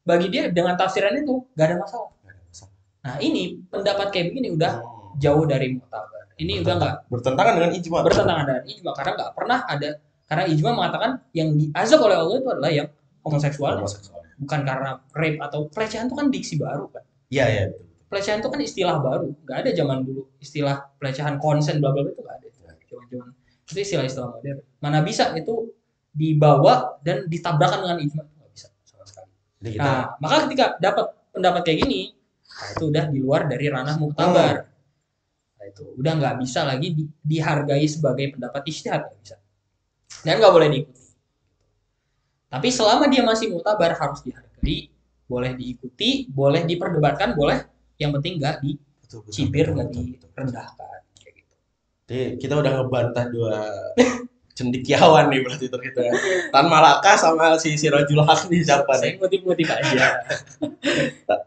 bagi dia dengan tafsiran itu nggak ada masalah. Nggak ada masalah. Nah ini pendapat kayak begini udah jauh dari muktabar. Ini udah nggak bertentangan dengan ijma. bertentangan dengan ijma, karena nggak pernah ada, karena ijma mengatakan yang diazab oleh Allah itu adalah yang homoseksual, bukan karena rape atau pelecehan. Itu kan diksi baru kan. Iya, iya, betul. Pelecehan itu kan istilah baru, nggak ada zaman dulu istilah pelecehan konsen bla bla bla, itu nggak ada. Cuman itu istilah-istilah modern. Mana bisa itu dibawa dan ditabrakan dengan ijma, nggak bisa sama sekali. Jadi kita, Nah maka ketika dapat pendapat kayak gini, nah itu udah di luar dari ranah muktabar. Nah itu udah nggak bisa lagi dihargai sebagai pendapat ijtihad, nggak bisa, dan nggak boleh diikuti. Tapi selama dia masih muktabar harus dihargai, boleh diikuti, boleh diperdebatkan, boleh, yang penting nggak dicibir, nggak direndahkan. Kayak gitu. Jadi kita udah ngebantah dua cendekiawan nih berarti terkita Tan Malaka sama si Sirajul Haq nih, siapa Saya nih? ngutip-ngutip aja.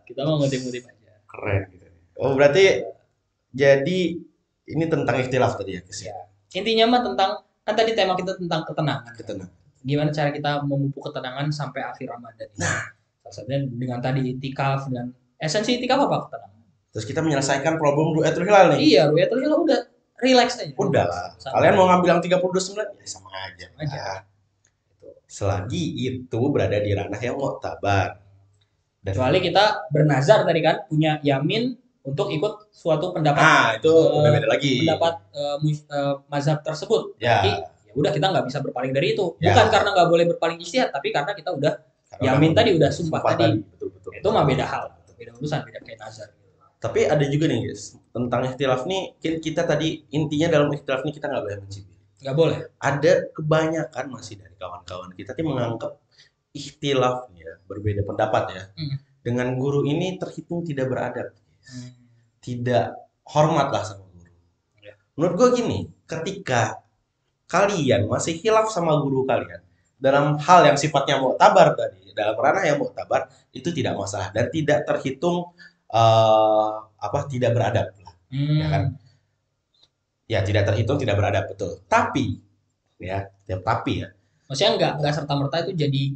Kita mau ngutip-ngutip aja. Keren gitu. Oh berarti jadi ini tentang ikhtilaf tadi ya, Kis? Ya. Intinya mah tentang, kan tadi tema kita tentang ketenangan. Ketenangan. Gimana cara kita memupuk ketenangan sampai akhir Ramadan ini. Salah satunya dengan tadi itikaf, dan esensi itikaf apa? Ketenangan. Terus kita menyelesaikan problem Ru'yatul Hilal nih. Iya, Ru'yatul Hilal udah relax aja. Udah lah. Santai. Kalian mau ngambil yang 39 ya sama aja. Aja. Nah, selagi itu berada di ranah yang muktabar. Dan Kecuali kita bernazar tadi kan, punya yamin untuk ikut suatu pendapat. itu udah beda lagi. Pendapat mazhab tersebut. Ya. Jadi ya udah kita nggak bisa berpaling dari itu. Ya. Bukan karena nggak boleh berpaling ijtihad, tapi karena kita udah yamin tadi, udah sumpah tadi. Betul. Itu mah beda hal, beda urusan, beda kayak nazar. Tapi ada juga nih guys, tentang ikhtilaf nih, kita tadi intinya dalam ikhtilaf nih kita nggak boleh mencibir. Nggak boleh. Ada kebanyakan masih dari kawan-kawan kita yang menganggap ikhtilaf ya, berbeda pendapat ya, dengan guru ini terhitung tidak beradab, tidak hormat lah sama guru. Menurut gue gini, ketika kalian masih khilaf sama guru kalian dalam hal yang sifatnya muktabar tadi, dalam ranah yang muktabar, itu tidak masalah dan tidak terhitung tidak beradab lah, ya kan? Ya tidak terhitung tidak beradab, betul. Tapi ya, maksudnya nggak serta merta itu jadi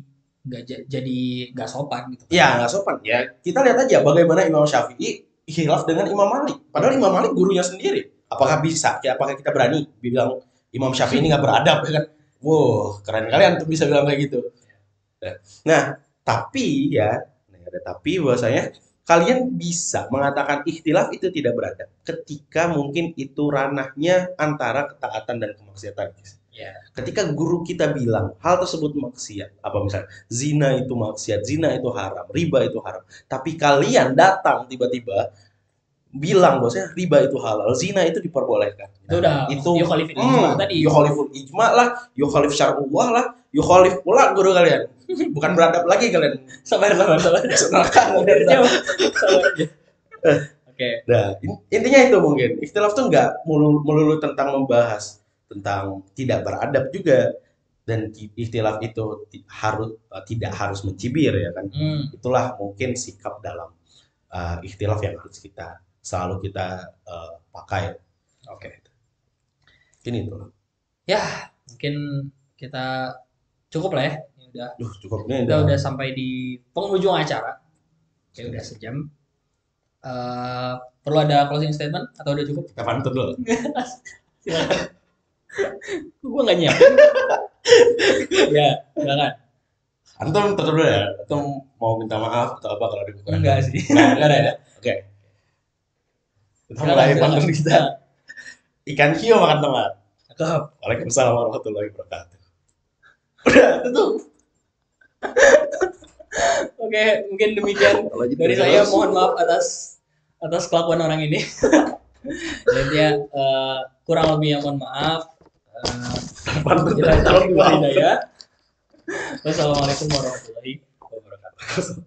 nggak sopan gitu. Ya nggak sopan. Ya kita lihat aja bagaimana Imam Syafi'i khilaf dengan Imam Malik. Padahal Imam Malik gurunya sendiri. Apakah bisa? Apakah kita berani bilang Imam Syafi'i ini nggak beradab ya kan? Wow, keren kalian tuh bisa bilang kayak gitu. Nah, tapi ya, ada tapi bahwasanya kalian bisa mengatakan ikhtilaf itu tidak beradab ketika mungkin itu ranahnya antara ketaatan dan kemaksiatan. Yeah. Ketika guru kita bilang hal tersebut maksiat, apa misalnya zina itu maksiat, zina itu haram, riba itu haram, tapi kalian datang tiba-tiba bilang bahwasanya riba itu halal, zina itu diperbolehkan. Itu yukhaliful ijma tadi. Yukhaliful ijma lah, yukhalif syar'ullah lah, yukhalif pula guru kalian. Bukan beradab lagi kalian. Sabar. Oke. Nah, intinya itu mungkin. Ikhtilaf tuh nggak melulu tentang membahas tentang tidak beradab juga, dan ikhtilaf itu tidak harus mencibir ya kan. Itulah mungkin sikap dalam ikhtilaf yang harus selalu kita pakai. Oke. Ini itu. Ya, mungkin kita cukup lah ya. Cukup nih. Udah sampai di penghujung acara. Oke, udah sejam. Perlu ada closing statement atau udah cukup? Kita pantun dulu. Silakan. Gue nggak nyiapin. Ya, silakan. Antum tutup dulu ya. Antum mau minta maaf atau apa kalau dikurang? Enggak sih. Enggak ada ya. Oke. Kita mulai pantun kita. Ikan hiu makan tomat. Cakep. Waalaikumsalam warahmatullahi wabarakatuh. Udah, tutup. Oke, mungkin demikian dari saya. Mohon maaf atas kelakuan orang ini. Jadi ya kurang lebihnya mohon maaf. Wassalamualaikum warahmatullahi wabarakatuh.